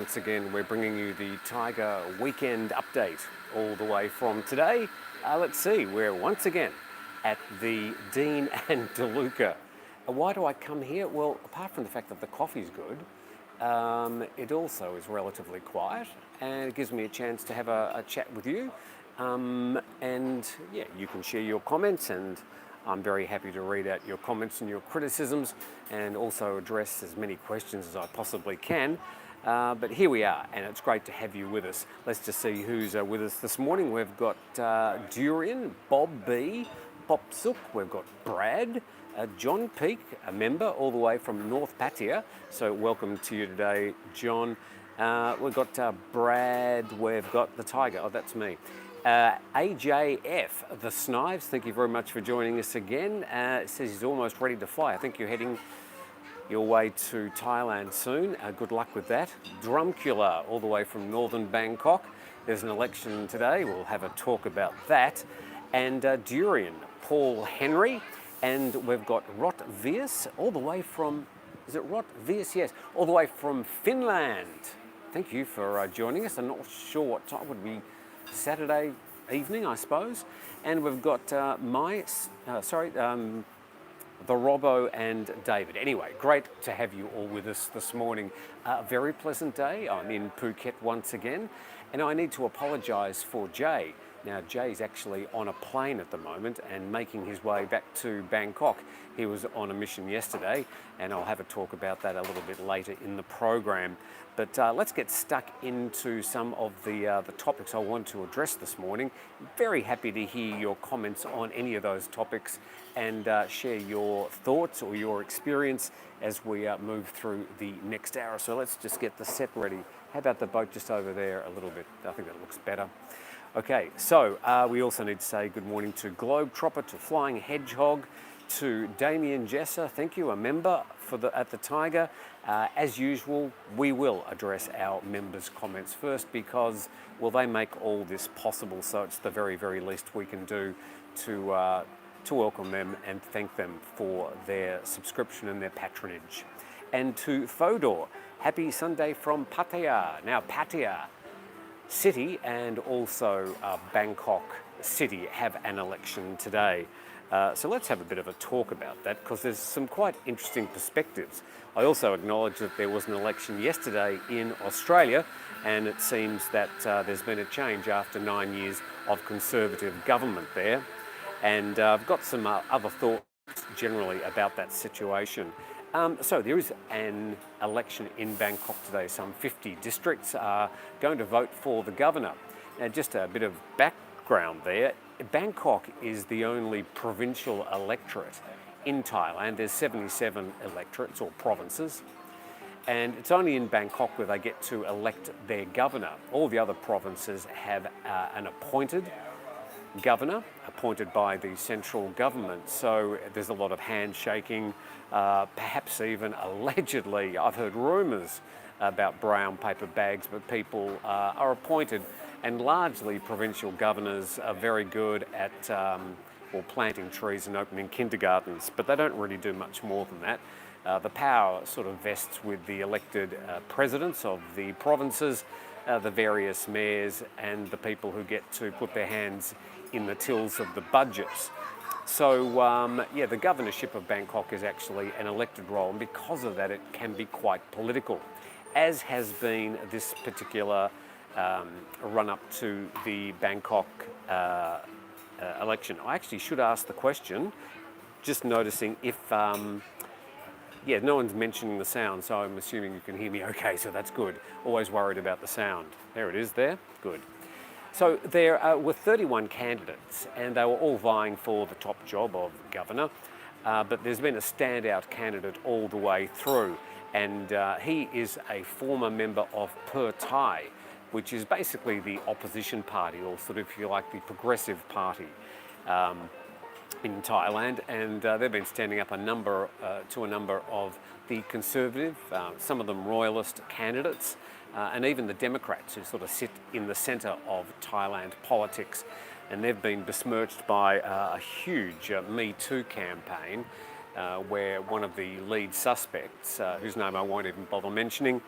Once again, we're bringing you the Thaiger weekend update all the way from today. Let's see, we're once again at the Dean and DeLuca. Why do I come here? Well, apart from the fact that the coffee's good, it also is relatively quiet and it gives me a chance to have a chat with you. And yeah, you can share your comments, and I'm very happy to read out your comments and your criticisms and also address as many questions as I possibly can. But here we are, and it's great to have you with us. Let's just see who's with us this morning. We've got Durian, Bob B, Pop Sook, we've got Brad, John Peak, a member all the way from North Pattaya. So welcome to you today, John. We've got Brad, we've got the Thaiger, oh that's me. AJF, the Snives, thank you very much for joining us again. It says he's almost ready to fly. I think you're heading your way to Thailand soon. Good luck with that. Drumcula, all the way from northern Bangkok. There's an election today. We'll have a talk about that. And Durian, Paul Henry. And we've got Rot Vies, all the way from, is it Rot Vies? Yes, all the way from Finland. Thank you for joining us. I'm not sure what time would be. Saturday evening, I suppose. And we've got the Robbo and David. Anyway, great to have you all with us this morning. A very pleasant day. I'm in Phuket once again, and I need to apologise for Jay. Now, Jay's actually on a plane at the moment and making his way back to Bangkok. He was on a mission yesterday, and I'll have a talk about that a little bit later in the program. But let's get stuck into some of the topics I want to address this morning. Very happy to hear your comments on any of those topics and share your thoughts or your experience as we move through the next hour. So let's just get the set ready. How about the boat just over there a little bit? I think that looks better. Okay, so we also need to say good morning to Globetrotter, to Flying Hedgehog, to Damien Jesser, thank you, a member at the Thaiger. As usual, we will address our members' comments first because, well, they make all this possible, so it's the very, very least we can do to welcome them and thank them for their subscription and their patronage. And to Fodor, happy Sunday from Pattaya. Now, Pattaya City and also Bangkok City have an election today. So let's have a bit of a talk about that because there's some quite interesting perspectives. I also acknowledge that there was an election yesterday in Australia, and it seems that there's been a change after 9 years of Conservative government there. And I've got some other thoughts generally about that situation. So there is an election in Bangkok today. Some 50 districts are going to vote for the governor. Now, just a bit of background there. Bangkok is the only provincial electorate in Thailand. There's 77 electorates or provinces, and it's only in Bangkok where they get to elect their governor. All the other provinces have an appointed governor, appointed by the central government. So there's a lot of handshaking, perhaps even allegedly, I've heard rumours about brown paper bags, but people are appointed, and largely provincial governors are very good at planting trees and opening kindergartens, but they don't really do much more than that. The power sort of vests with the elected presidents of the provinces, the various mayors, and the people who get to put their hands in the tills of the budgets. So yeah, the governorship of Bangkok is actually an elected role, and because of that it can be quite political, as has been this particular run-up to the Bangkok election. I actually should ask the question, just noticing if, yeah, no one's mentioning the sound, so I'm assuming you can hear me okay, so that's good. Always worried about the sound. There it is there, good. So there were 31 candidates, and they were all vying for the top job of governor, but there's been a standout candidate all the way through, and he is a former member of Thai, which is basically the opposition party, or sort of, if you like, the progressive party in Thailand. And they've been standing up to a number of the conservative, some of them royalist candidates, and even the Democrats who sort of sit in the centre of Thailand politics. And they've been besmirched by a huge Me Too campaign where one of the lead suspects, whose name I won't even bother mentioning,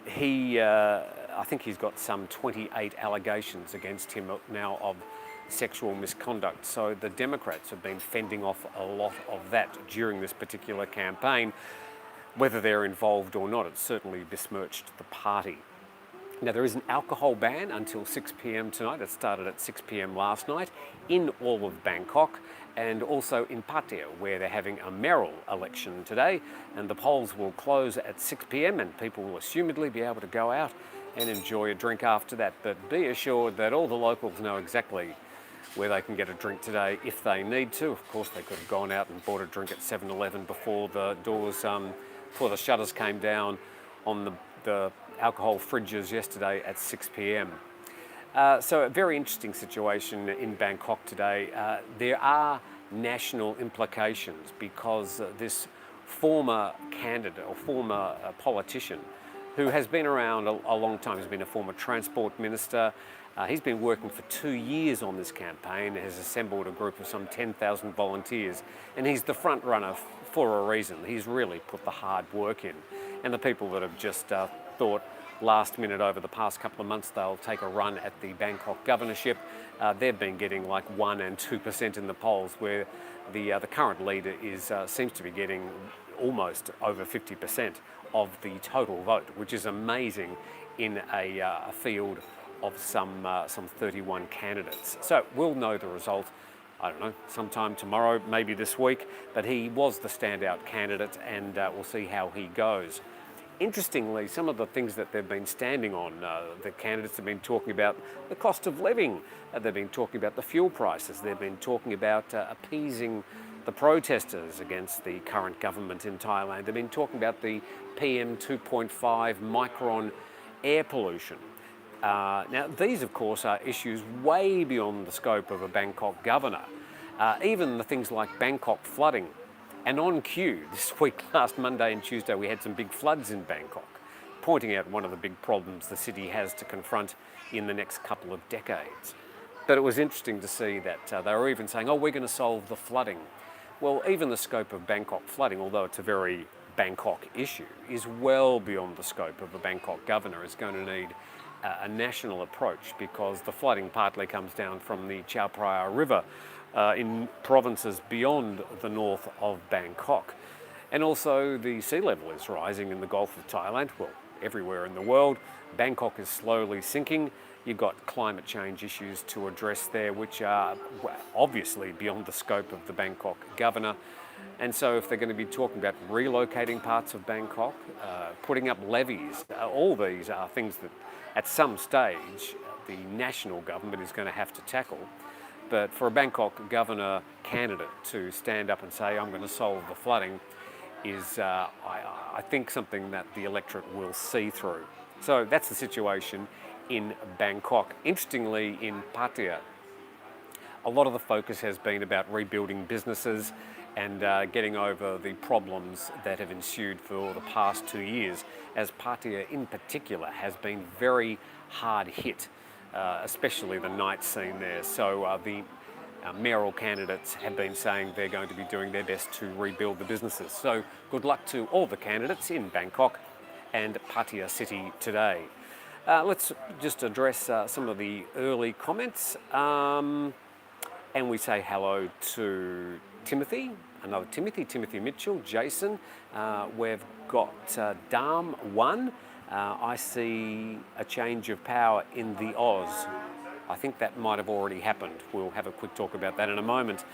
I think he's got some 28 allegations against him now of sexual misconduct. So the Democrats have been fending off a lot of that during this particular campaign. Whether they're involved or not, it's certainly besmirched the party. Now, there is an alcohol ban until 6 p.m. tonight. It started at 6 p.m. last night in all of Bangkok and also in Pattaya, where they're having a mayoral election today. And the polls will close at 6 p.m. and people will assumedly be able to go out and enjoy a drink after that. But be assured that all the locals know exactly where they can get a drink today if they need to. Of course, they could have gone out and bought a drink at 7-Eleven before the doors, before the shutters came down on the alcohol fridges yesterday at 6 p.m. So a very interesting situation in Bangkok today. There are national implications because this former candidate or former politician who has been around a long time, he's been a former transport minister. He's been working for 2 years on this campaign, has assembled a group of some 10,000 volunteers, and he's the front runner for a reason. He's really put the hard work in. And the people that have just thought last minute over the past couple of months they'll take a run at the Bangkok governorship, they've been getting like 1% and 2% in the polls, where the current leader seems to be getting almost over 50% of the total vote, which is amazing in a field of some 31 candidates. So we'll know the result, I don't know, sometime tomorrow, maybe this week, but he was the standout candidate and we'll see how he goes. Interestingly, some of the things that they've been standing on, the candidates have been talking about the cost of living, they've been talking about the fuel prices, they've been talking about appeasing the protesters against the current government in Thailand, they've been talking about the PM 2.5 micron air pollution. Now, these, of course, are issues way beyond the scope of a Bangkok governor. Even the things like Bangkok flooding. And on cue, this week, last Monday and Tuesday, we had some big floods in Bangkok, pointing out one of the big problems the city has to confront in the next couple of decades. But it was interesting to see that they were even saying, oh, we're going to solve the flooding. Well, even the scope of Bangkok flooding, although it's a very Bangkok issue, is well beyond the scope of a Bangkok governor. It's going to need a national approach because the flooding partly comes down from the Chao Phraya River in provinces beyond the north of Bangkok. And also the sea level is rising in the Gulf of Thailand, well, everywhere in the world. Bangkok is slowly sinking. You've got climate change issues to address there, which are obviously beyond the scope of the Bangkok governor. And so if they're going to be talking about relocating parts of Bangkok, putting up levies, all these are things that at some stage the national government is going to have to tackle. But for a Bangkok governor candidate to stand up and say, I'm going to solve the flooding, is, I think, something that the electorate will see through. So that's the situation in Bangkok. Interestingly, in Pattaya, a lot of the focus has been about rebuilding businesses and getting over the problems that have ensued for the past 2 years, as Pattaya in particular has been very hard hit, especially the night scene there. So the mayoral candidates have been saying they're going to be doing their best to rebuild the businesses. So good luck to all the candidates in Bangkok and Pattaya City today. Let's just address some of the early comments. And we say hello to Timothy, another Timothy Mitchell, Jason. We've got Dam 1. I see a change of power in the Oz. I think that might have already happened. We'll have a quick talk about that in a moment.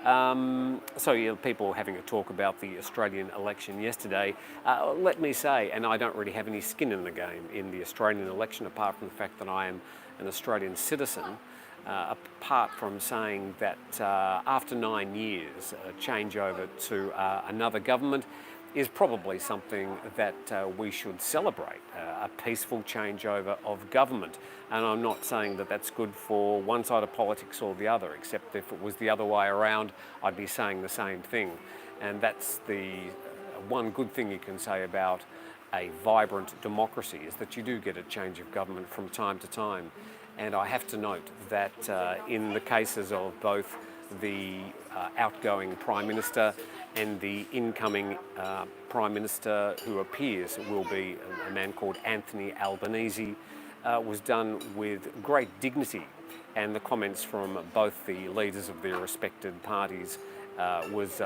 So yeah, people having a talk about the Australian election yesterday. Let me say, and I don't really have any skin in the game in the Australian election, apart from the fact that I am an Australian citizen, apart from saying that after 9 years, a changeover to another government is probably something that we should celebrate, a peaceful changeover of government. And I'm not saying that that's good for one side of politics or the other, except if it was the other way around, I'd be saying the same thing. And that's the one good thing you can say about a vibrant democracy, is that you do get a change of government from time to time. And I have to note that in the cases of both the outgoing Prime Minister and the incoming Prime Minister, who appears will be a man called Anthony Albanese, was done with great dignity, and the comments from both the leaders of their respected parties was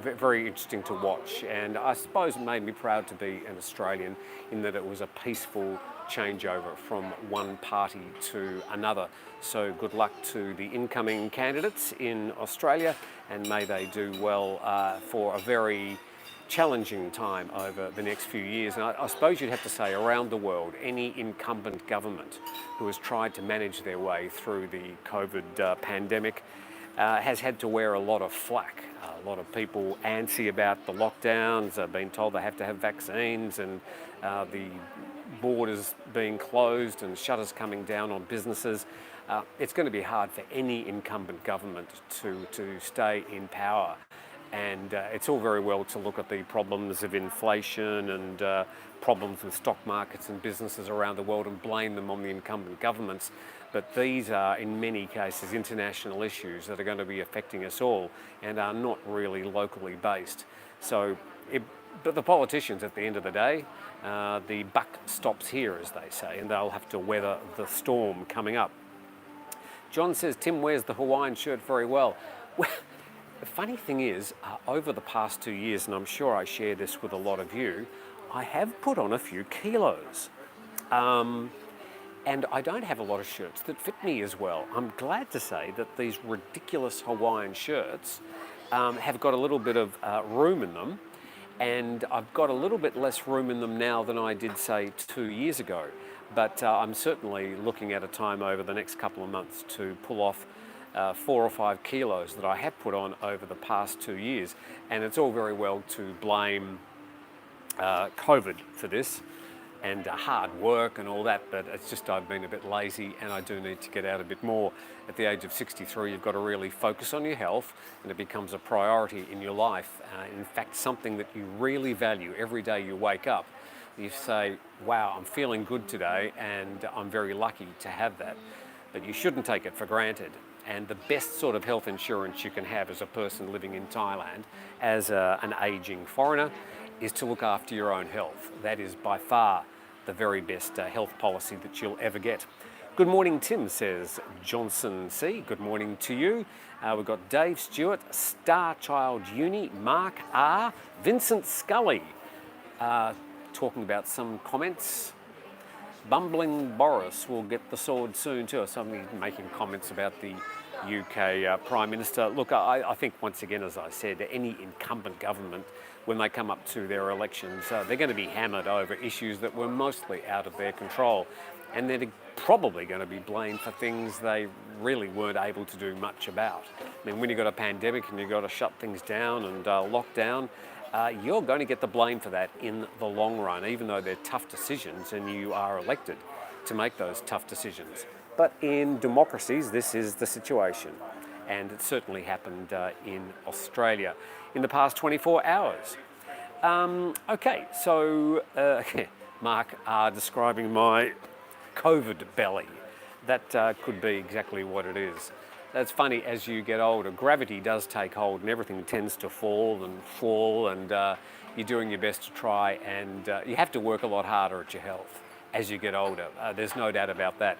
very interesting to watch, and I suppose it made me proud to be an Australian in that it was a peaceful changeover from one party to another. So good luck to the incoming candidates in Australia, and may they do well for a very challenging time over the next few years. And I suppose you'd have to say around the world, any incumbent government who has tried to manage their way through the COVID pandemic has had to wear a lot of flack. A lot of people antsy about the lockdowns, being told they have to have vaccines, and the borders being closed and shutters coming down on businesses. It's going to be hard for any incumbent government to stay in power. And it's all very well to look at the problems of inflation and problems with stock markets and businesses around the world and blame them on the incumbent governments. But these are, in many cases, international issues that are going to be affecting us all and are not really locally based. So, but the politicians, at the end of the day, the buck stops here, as they say, and they'll have to weather the storm coming up. John says, Tim wears the Hawaiian shirt very well. Well, the funny thing is, over the past 2 years, and I'm sure I share this with a lot of you, I have put on a few kilos. And I don't have a lot of shirts that fit me as well. I'm glad to say that these ridiculous Hawaiian shirts have got a little bit of room in them, and I've got a little bit less room in them now than I did, say, 2 years ago. But I'm certainly looking at a time over the next couple of months to pull off 4 or 5 kilos that I have put on over the past 2 years. And it's all very well to blame COVID for this and hard work and all that, but it's just I've been a bit lazy and I do need to get out a bit more. At the age of 63, you've got to really focus on your health, and it becomes a priority in your life. In fact, something that you really value every day you wake up. You say, wow, I'm feeling good today and I'm very lucky to have that. But you shouldn't take it for granted. And the best sort of health insurance you can have as a person living in Thailand, as an aging foreigner, is to look after your own health. That is by far the very best health policy that you'll ever get. Good morning, Tim, says Johnson C. Good morning to you. We've got Dave Stewart, Star Child Uni, Mark R, Vincent Scully, talking about some comments. Bumbling Boris will get the sword soon too, or somebody making comments about the UK Prime Minister. Look, I think once again, as I said, any incumbent government, when they come up to their elections, they're going to be hammered over issues that were mostly out of their control. And they're probably going to be blamed for things they really weren't able to do much about. I mean, when you've got a pandemic and you've got to shut things down and lock down, you're going to get the blame for that in the long run, even though they're tough decisions and you are elected to make those tough decisions. But in democracies, this is the situation. And it certainly happened in Australia in the past 24 hours. Okay, so Mark are describing my COVID belly. That could be exactly what it is. That's funny, as you get older, gravity does take hold and everything tends to fall, and you're doing your best to try, and you have to work a lot harder at your health as you get older. There's no doubt about that.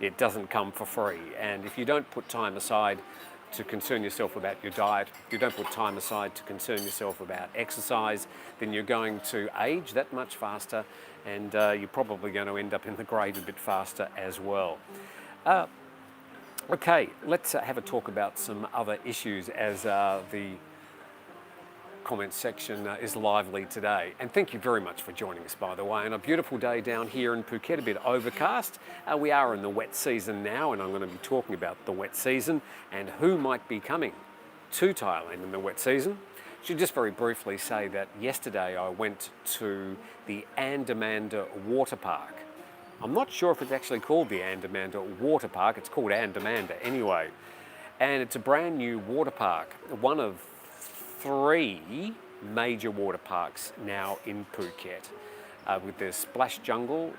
It doesn't come for free, and if you don't put time aside to concern yourself about your diet, if you don't put time aside to concern yourself about exercise, then you're going to age that much faster, and you're probably going to end up in the grave a bit faster as well. Okay, let's have a talk about some other issues as the comment section is lively today. And thank you very much for joining us, by the way, on a beautiful day down here in Phuket, a bit overcast. We are in the wet season now, and I'm going to be talking about the wet season and who might be coming to Thailand in the wet season. I should just very briefly say that yesterday I went to the Andamanda Water Park. I'm not sure if it's actually called the Andamanda Water Park. It's called Andamanda anyway. And it's a brand new water park, one of 3 major water parks now in Phuket. With their Splash Jungle,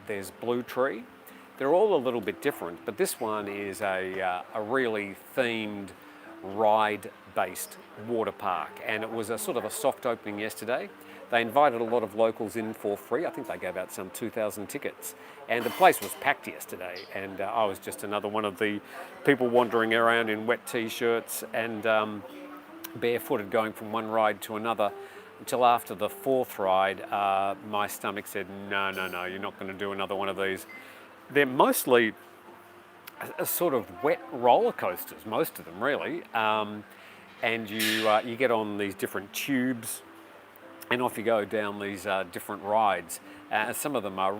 there's Blue Tree. They're all a little bit different, but this one is a really themed ride based water park, and it was a sort of a soft opening yesterday. They invited a lot of locals in for free. I think they gave out some 2,000 tickets, and the place was packed yesterday, and I was just another one of the people wandering around in wet t-shirts and barefooted, going from one ride to another, until after the fourth ride my stomach said, no, you're not going to do another one of these. They're mostly a sort of wet roller coasters, most of them really, and you get on these different tubes and off you go down these different rides. Some of them are,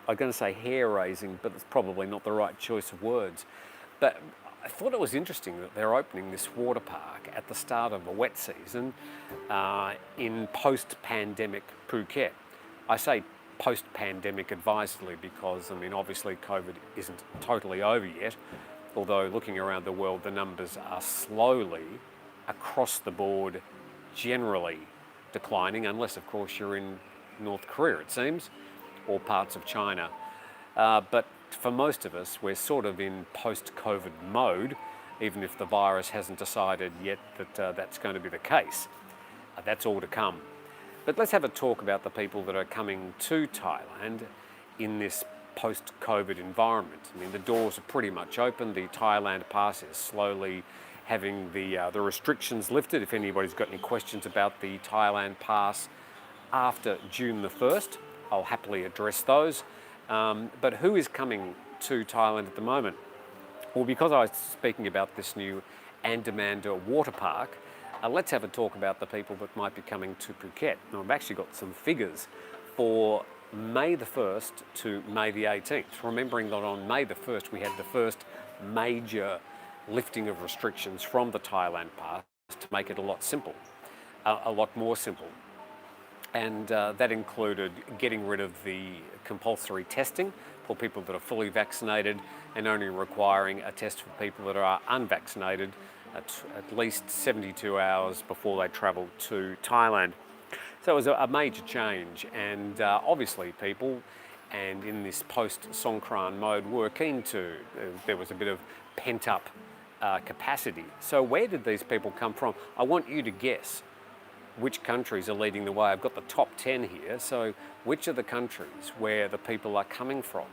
I'm going to say hair-raising, but it's probably not the right choice of words. But I thought it was interesting that they're opening this water park at the start of a wet season in post-pandemic Phuket. I say post-pandemic advisedly because, I mean, obviously COVID isn't totally over yet, although looking around the world, the numbers are slowly, across the board, generally declining, unless, of course, you're in North Korea, it seems, or parts of China. But for most of us, we're sort of in post-COVID mode, even if the virus hasn't decided yet that that's going to be the case. That's all to come. But let's have a talk about the people that are coming to Thailand in this post-COVID environment. I mean, the doors are pretty much open. The Thailand Pass is slowly having the restrictions lifted. If anybody's got any questions about the Thailand Pass after June the 1st, I'll happily address those. But who is coming to Thailand at the moment? Well, because I was speaking about this new Andamanda water park, let's have a talk about the people that might be coming to Phuket. Now, I've actually got some figures for May the 1st to May the 18th, remembering that on May the 1st we had the first major lifting of restrictions from the Thailand Pass to make it a lot more simple. And that included getting rid of the compulsory testing for people that are fully vaccinated and only requiring a test for people that are unvaccinated at least 72 hours before they travel to Thailand. So it was a major change, and obviously people, and in this post-Songkran mode, were keen to, there was a bit of pent-up capacity. So where did these people come from? I want you to guess which countries are leading the way. I've got the top 10 here, so which are the countries where the people are coming from?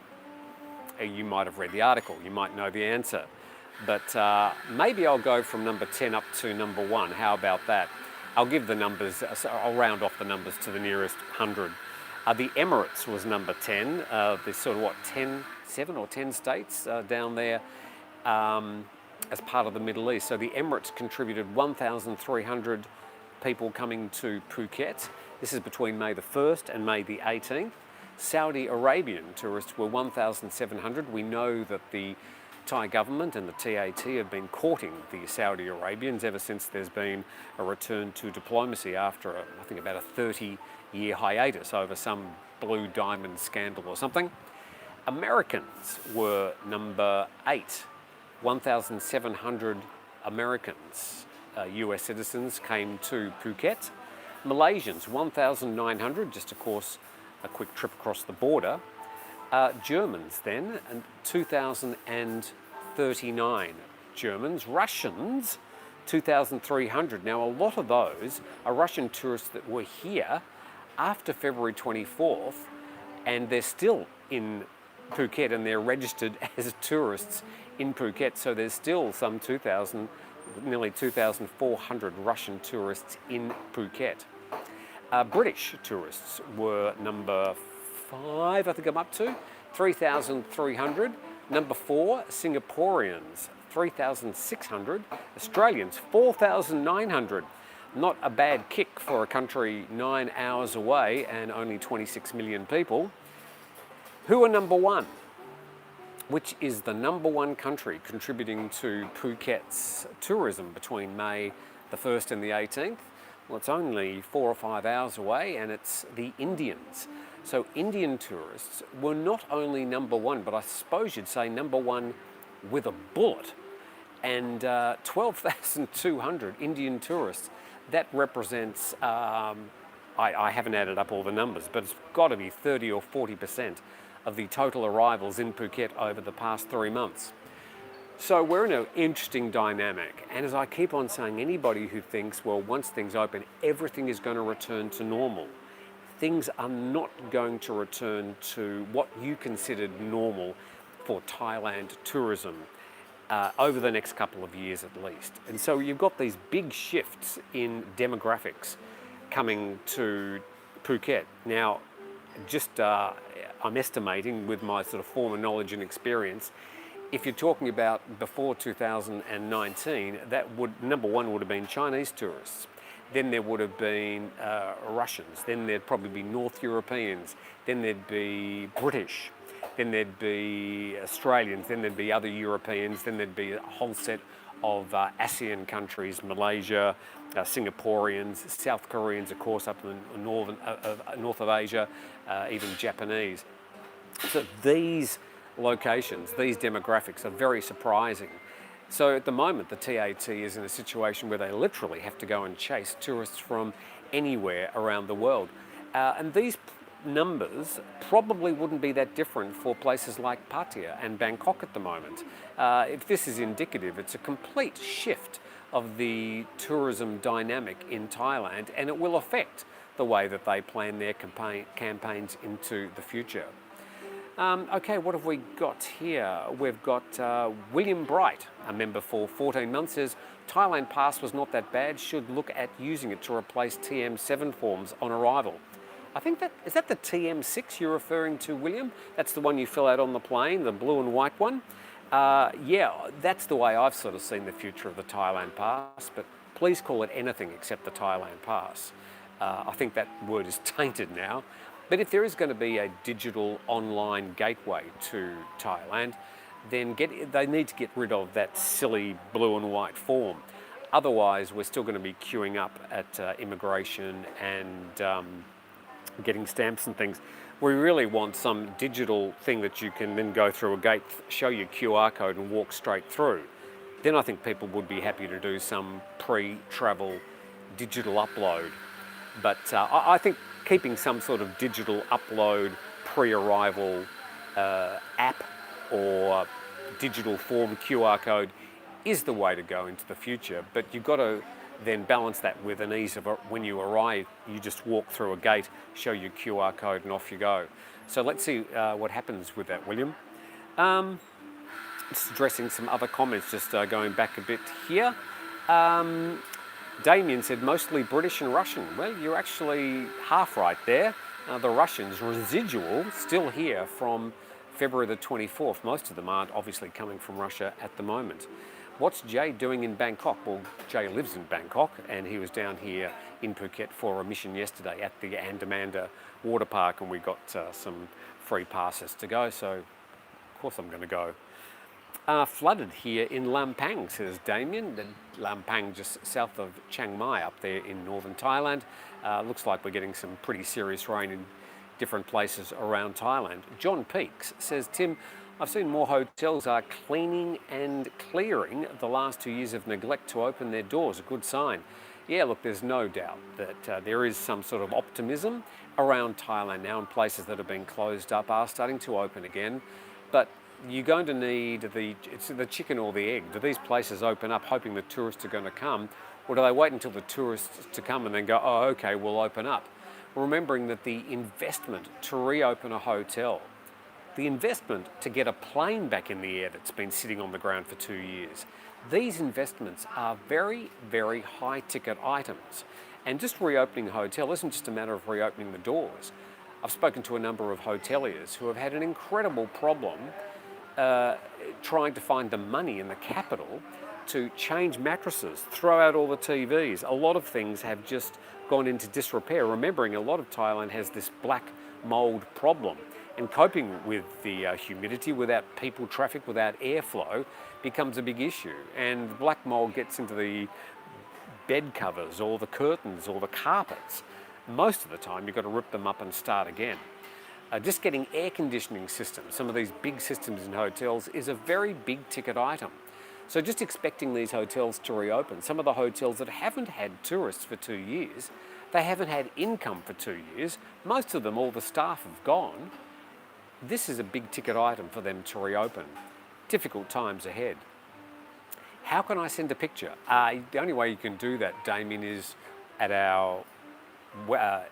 You might have read the article, you might know the answer, but maybe I'll go from number 10 up to number 1. How about that? I'll give the numbers, I'll round off the numbers to the nearest 100. The Emirates was number 10. There's sort of 7 or 10 states down there as part of the Middle East. So the Emirates contributed 1,300 people coming to Phuket. This is between May the 1st and May the 18th. Saudi Arabian tourists were 1,700. We know that the Thai government and the TAT have been courting the Saudi Arabians ever since there's been a return to diplomacy after, I think, about a 30-year hiatus over some blue diamond scandal or something. Americans were number 8. 1,700 Americans, US citizens, came to Phuket. Malaysians, 1,900, just of course a quick trip across the border. Germans then, 2,039 Germans. Russians, 2,300. Now, a lot of those are Russian tourists that were here after February 24th, and they're still in Phuket and they're registered as tourists in Phuket. So there's still some 2,000, nearly 2,400 Russian tourists in Phuket. British tourists were number 5, I think I'm up to, 3,300. Number 4, Singaporeans, 3,600. Australians, 4,900. Not a bad kick for a country 9 hours away and only 26 million people. Who are number 1? Which is the number 1 country contributing to Phuket's tourism between May the 1st and the 18th? Well, it's only 4 or 5 hours away, and it's the Indians. So Indian tourists were not only number 1, but I suppose you'd say number 1 with a bullet. And 12,200 Indian tourists. That represents, I haven't added up all the numbers, but it's got to be 30 or 40% of the total arrivals in Phuket over the past 3 months. So we're in an interesting dynamic, and as I keep on saying, anybody who thinks, well, once things open, everything is going to return to normal, things are not going to return to what you considered normal for Thailand tourism over the next couple of years at least. And so you've got these big shifts in demographics coming to Phuket. Now, just I'm estimating with my sort of former knowledge and experience, if you're talking about before 2019, that would, number one, would have been Chinese tourists. Then there would have been Russians. Then there'd probably be North Europeans. Then there'd be British. Then there'd be Australians. Then there'd be other Europeans. Then there'd be a whole set of ASEAN countries, Malaysia, Singaporeans, South Koreans, of course, up in the north of Asia, even Japanese. So these locations, these demographics are very surprising. So at the moment, the TAT is in a situation where they literally have to go and chase tourists from anywhere around the world. And these numbers probably wouldn't be that different for places like Pattaya and Bangkok at the moment. If this is indicative, it's a complete shift of the tourism dynamic in Thailand, and it will affect the way that they plan their campaigns into the future. Okay, what have we got here? We've got William Bright, a member for 14 months, says Thailand Pass was not that bad, should look at using it to replace TM7 forms on arrival. I think is that the TM6 you're referring to, William? That's the one you fill out on the plane, the blue and white one? Yeah, that's the way I've sort of seen the future of the Thailand Pass, but please call it anything except the Thailand Pass. I think that word is tainted now. But if there is going to be a digital online gateway to Thailand, then they need to get rid of that silly blue and white form. Otherwise, we're still going to be queuing up at immigration and getting stamps and things. We really want some digital thing that you can then go through a gate, show your QR code and walk straight through. Then I think people would be happy to do some pre-travel digital upload. But I think keeping some sort of digital upload pre-arrival app or digital form QR code is the way to go into the future. But you've got to then balance that with an ease of when you arrive, you just walk through a gate, show your QR code and off you go. So let's see what happens with that, William. Just addressing some other comments, just going back a bit here. Damien said mostly British and Russian. Well, you're actually half right there. The Russians, residual, still here from February the 24th. Most of them aren't obviously coming from Russia at the moment. What's Jay doing in Bangkok? Well, Jay lives in Bangkok and he was down here in Phuket for a mission yesterday at the Andamanda water park, and we got some free passes to go, so of course I'm going to go. Flooded here in Lampang, says Damien. Lampang just south of Chiang Mai up there in northern Thailand. Looks like we're getting some pretty serious rain in different places around Thailand. John Peaks says, Tim, I've seen more hotels are cleaning and clearing the last 2 years of neglect to open their doors. A good sign. Yeah, look, there's no doubt that there is some sort of optimism around Thailand now, and places that have been closed up are starting to open again. But you're going to need it's the chicken or the egg. Do these places open up hoping the tourists are going to come, or do they wait until the tourists to come and then go, oh, okay, we'll open up? Remembering that the investment to reopen a hotel, the investment to get a plane back in the air that's been sitting on the ground for 2 years, these investments are very, very high ticket items. And just reopening a hotel isn't just a matter of reopening the doors. I've spoken to a number of hoteliers who have had an incredible problem trying to find the money in the capital to change mattresses, throw out all the TVs. A lot of things have just gone into disrepair. Remembering a lot of Thailand has this black mold problem, and coping with the humidity without people traffic, without airflow, becomes a big issue. And the black mold gets into the bed covers or the curtains or the carpets. Most of the time you've got to rip them up and start again. Just getting air conditioning systems, some of these big systems in hotels, is a very big ticket item. So just expecting these hotels to reopen, some of the hotels that haven't had tourists for 2 years, they haven't had income for 2 years, most of them, all the staff have gone. This is a big ticket item for them to reopen. Difficult times ahead. How can I send a picture? The only way you can do that, Damien, is at our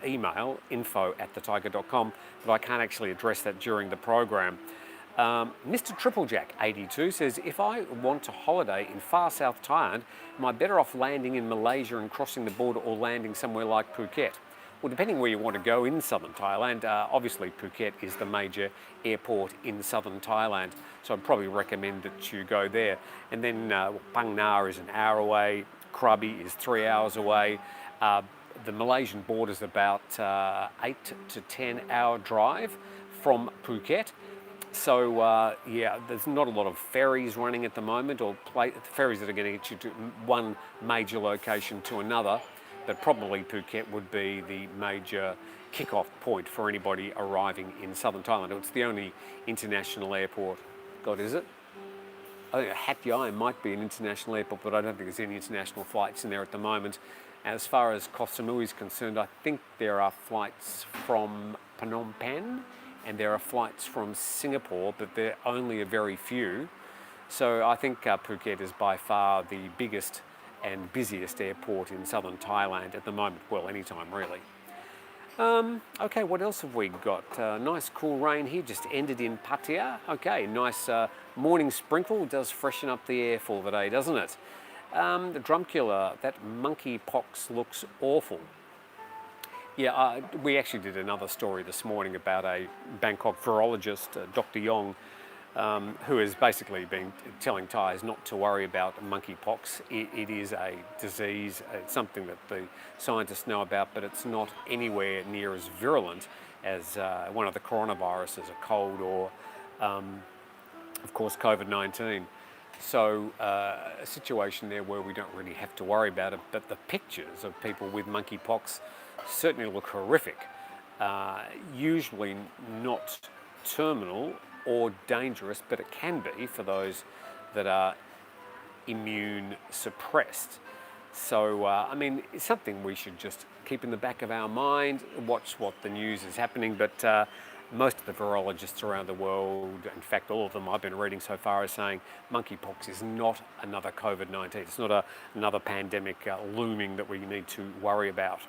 email, info@thetiger.com, but I can't actually address that during the program. Mr. Tripplejack 82 says, if I want to holiday in far south Thailand, am I better off landing in Malaysia and crossing the border, or landing somewhere like Phuket? Well, depending where you want to go in southern Thailand, obviously Phuket is the major airport in southern Thailand, so I'd probably recommend that you go there. And then Phang Nga is an hour away, Krabi is 3 hours away. The Malaysian border is about 8 to 10 hour drive from Phuket. So yeah, there's not a lot of ferries running at the moment, or ferries that are going to get you to one major location to another. But probably Phuket would be the major kick-off point for anybody arriving in southern Thailand. It's the only international airport. God, is it? I think Hat Yai might be an international airport, but I don't think there's any international flights in there at the moment. As far as Koh Samui is concerned, I think there are flights from Phnom Penh and there are flights from Singapore, but they're only a very few. So I think Phuket is by far the biggest and busiest airport in southern Thailand at the moment. Well, anytime really. Okay, what else have we got? Nice cool rain here, just ended in Pattaya. Okay, nice morning sprinkle, does freshen up the air for the day, doesn't it? The drumkiller, that monkeypox looks awful. Yeah, we actually did another story this morning about a Bangkok virologist, Dr. Yong, who has basically been telling Thais not to worry about monkeypox. It is a disease, it's something that the scientists know about, but it's not anywhere near as virulent as one of the coronaviruses, a cold or, of course, COVID-19. So a situation there where we don't really have to worry about it, but the pictures of people with monkeypox certainly look horrific. Usually not terminal or dangerous, but it can be for those that are immune suppressed. So, I mean, it's something we should just keep in the back of our mind, watch what the news is happening, but most of the virologists around the world, in fact all of them I've been reading so far, are saying monkeypox is not another COVID-19. It's not another pandemic looming that we need to worry about.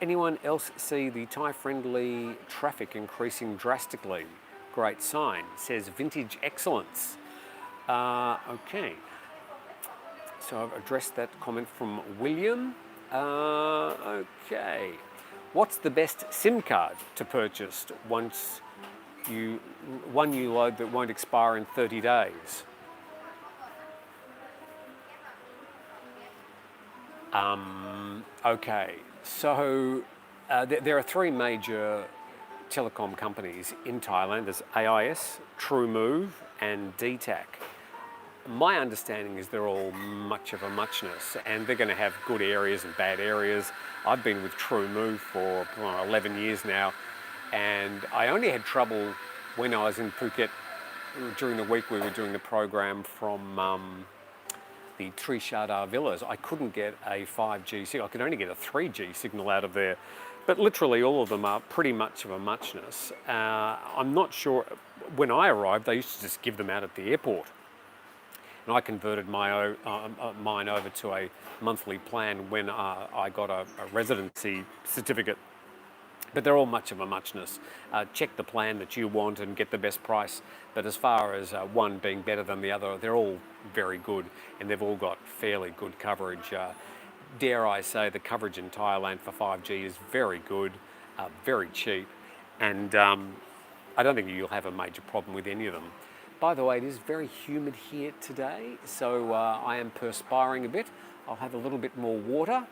Anyone else see the Thai-friendly traffic increasing drastically? Great sign, says Vintage Excellence. Okay, so I've addressed that comment from William. Okay, what's the best SIM card to purchase once one you load that won't expire in 30 days? Okay, so there are three major telecom companies in Thailand. There's AIS, TrueMove and DTAC. My understanding is they're all much of a muchness, and they're going to have good areas and bad areas. I've been with TrueMove for 11 years now, and I only had trouble when I was in Phuket. During the week we were doing the program from the Trishadar Villas. I couldn't get a 5G signal. I could only get a 3G signal out of there. But literally all of them are pretty much of a muchness. I'm not sure, when I arrived, they used to just give them out at the airport. And I converted mine over to a monthly plan when I got a residency certificate. But they're all much of a muchness. Check the plan that you want and get the best price. But as far as one being better than the other, they're all very good, and they've all got fairly good coverage. Dare I say, the coverage in Thailand for 5G is very good, very cheap, and I don't think you'll have a major problem with any of them. By the way, it is very humid here today, so I am perspiring a bit. I'll have a little bit more water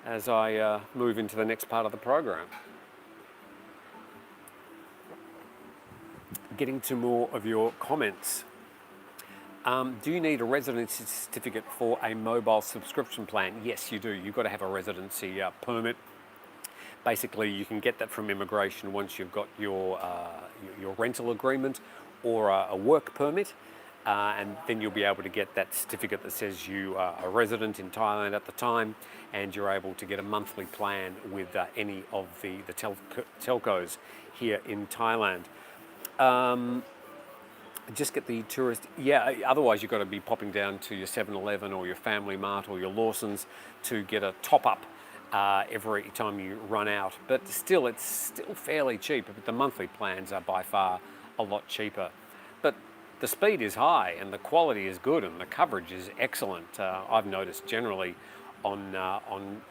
as I move into the next part of the program. Getting to more of your comments. Do you need a residency certificate for a mobile subscription plan? Yes, you do. You've got to have a residency permit. Basically, you can get that from immigration once you've got your rental agreement or a work permit, and then you'll be able to get that certificate that says you are a resident in Thailand at the time, and you're able to get a monthly plan with any of the telcos here in Thailand. Just get the tourist, yeah, otherwise you've got to be popping down to your 7-Eleven or your Family Mart or your Lawson's to get a top-up every time you run out. But still, it's still fairly cheap, but the monthly plans are by far a lot cheaper. But the speed is high and the quality is good and the coverage is excellent. I've noticed generally on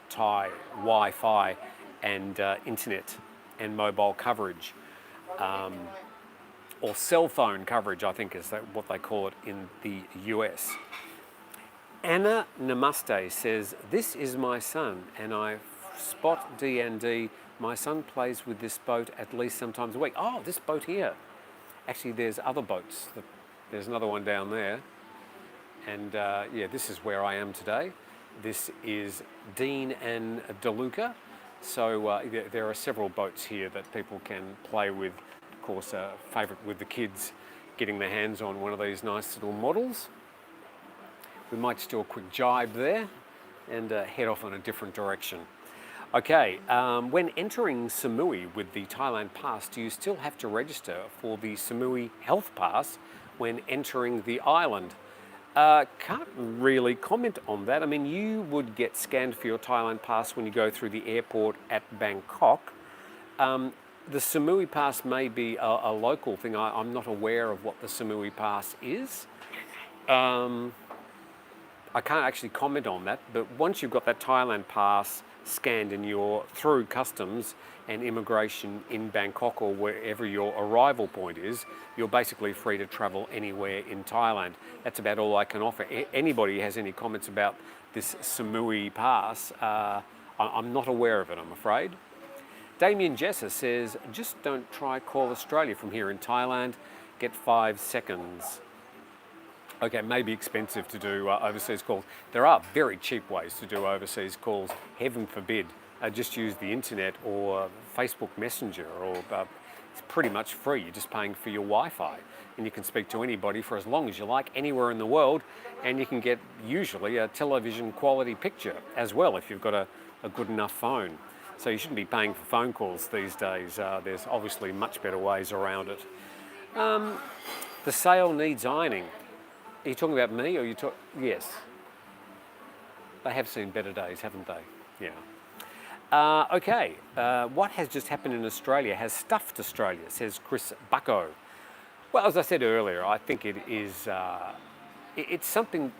Thai Wi-Fi and internet and mobile coverage, or cell phone coverage, I think is what they call it in the US. Anna Namaste says, this is my son and I spot D&D. My son plays with this boat at least sometimes a week. Oh, this boat here. Actually, there's other boats. There's another one down there. And yeah, this is where I am today. This is Dean and DeLuca. So there are several boats here that people can play with. Of course, a favourite with the kids, getting their hands on one of these nice little models. We might just do a quick jibe there and head off in a different direction. Okay, when entering Samui with the Thailand Pass, do you still have to register for the Samui Health Pass when entering the island? Can't really comment on that. I mean, you would get scanned for your Thailand Pass when you go through the airport at Bangkok. The Samui Pass may be a local thing. I'm not aware of what the Samui Pass is. I can't actually comment on that, but once you've got that Thailand Pass scanned and you're through customs and immigration in Bangkok or wherever your arrival point is, you're basically free to travel anywhere in Thailand. That's about all I can offer. Anybody has any comments about this Samui Pass, I'm not aware of it, I'm afraid. Damien Jesser says, just don't try call Australia from here in Thailand, get 5 seconds. Okay, maybe expensive to do overseas calls. There are very cheap ways to do overseas calls. Heaven forbid, just use the internet or Facebook Messenger, or it's pretty much free. You're just paying for your Wi-Fi, and you can speak to anybody for as long as you like, anywhere in the world, and you can get usually a television quality picture as well if you've got a good enough phone. So you shouldn't be paying for phone calls these days. There's obviously much better ways around it. The sail needs ironing. Are you talking about me, or you talk? Yes. They have seen better days, haven't they? Yeah. Okay. What has just happened in Australia has stuffed Australia, says Chris Bucko. Well, as I said earlier, I think it is. It's something.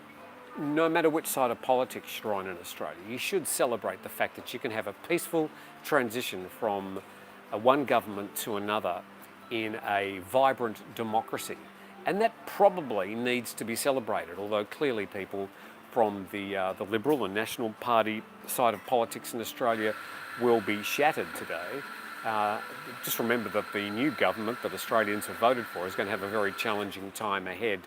No matter which side of politics you're on in Australia, you should celebrate the fact that you can have a peaceful transition from one government to another in a vibrant democracy. And that probably needs to be celebrated, although clearly people from the Liberal and National Party side of politics in Australia will be shattered today. Just remember that the new government that Australians have voted for is going to have a very challenging time ahead.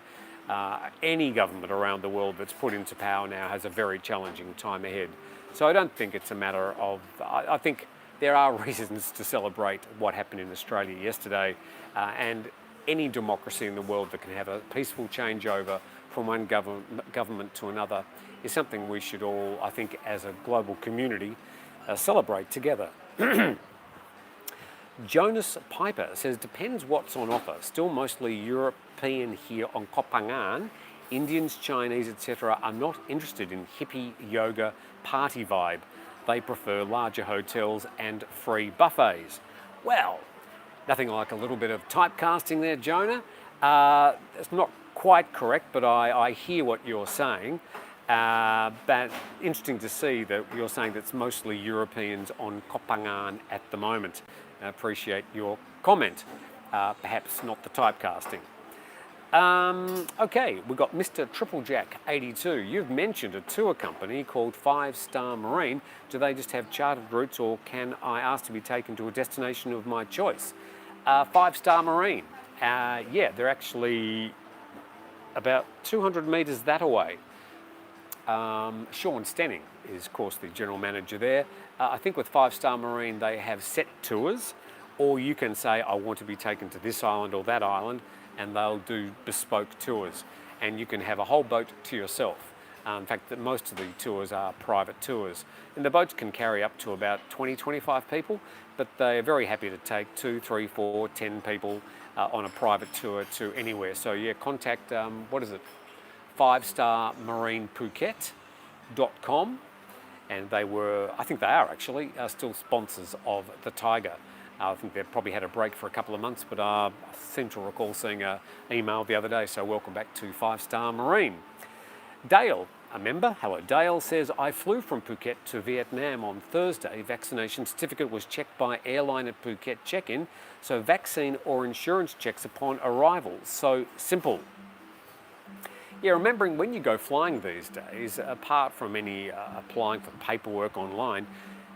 Any government around the world that's put into power now has a very challenging time ahead. So I don't think it's a matter of, I think there are reasons to celebrate what happened in Australia yesterday, and any democracy in the world that can have a peaceful changeover from one government to another is something we should all, I think, as a global community, celebrate together. Jonas Piper says, depends what's on offer. Still mostly European here on Koh Phangan. Indians, Chinese, etc. are not interested in hippie yoga party vibe. They prefer larger hotels and free buffets. Well, nothing like a little bit of typecasting there, Jonah. It's not quite correct, but I hear what you're saying. But interesting to see that you're saying that it's mostly Europeans on Koh Phangan at the moment. I appreciate your comment. Perhaps not the typecasting. Okay, we've got Mr. Triple Jack 82. You've mentioned a tour company called 5 Star Marine. Do they just have chartered routes, or can I ask to be taken to a destination of my choice? 5 Star Marine. Yeah, they're actually about 200 metres that away. Sean Stenning is, of course, the general manager there. I think with 5 Star Marine, they have set tours, or you can say, I want to be taken to this island or that island, and they'll do bespoke tours. And you can have a whole boat to yourself. In fact, most of the tours are private tours. And the boats can carry up to about 20, 25 people. but they're very happy to take 2, 3, 4, 10 people on a private tour to anywhere. So yeah, contact, what is it, 5starmarinephuket.com, and they were, I think they are actually, still sponsors of the Thaiger. I think they've probably had a break for a couple of months, but I seem to recall seeing an email the other day, so welcome back to 5-Star Marine. Dale, a member, hello Dale, says, I flew from Phuket to Vietnam on Thursday. Vaccination certificate was checked by airline at Phuket check-in, so vaccine or insurance checks upon arrival. So simple. Yeah, remembering when you go flying these days, apart from any applying for paperwork online,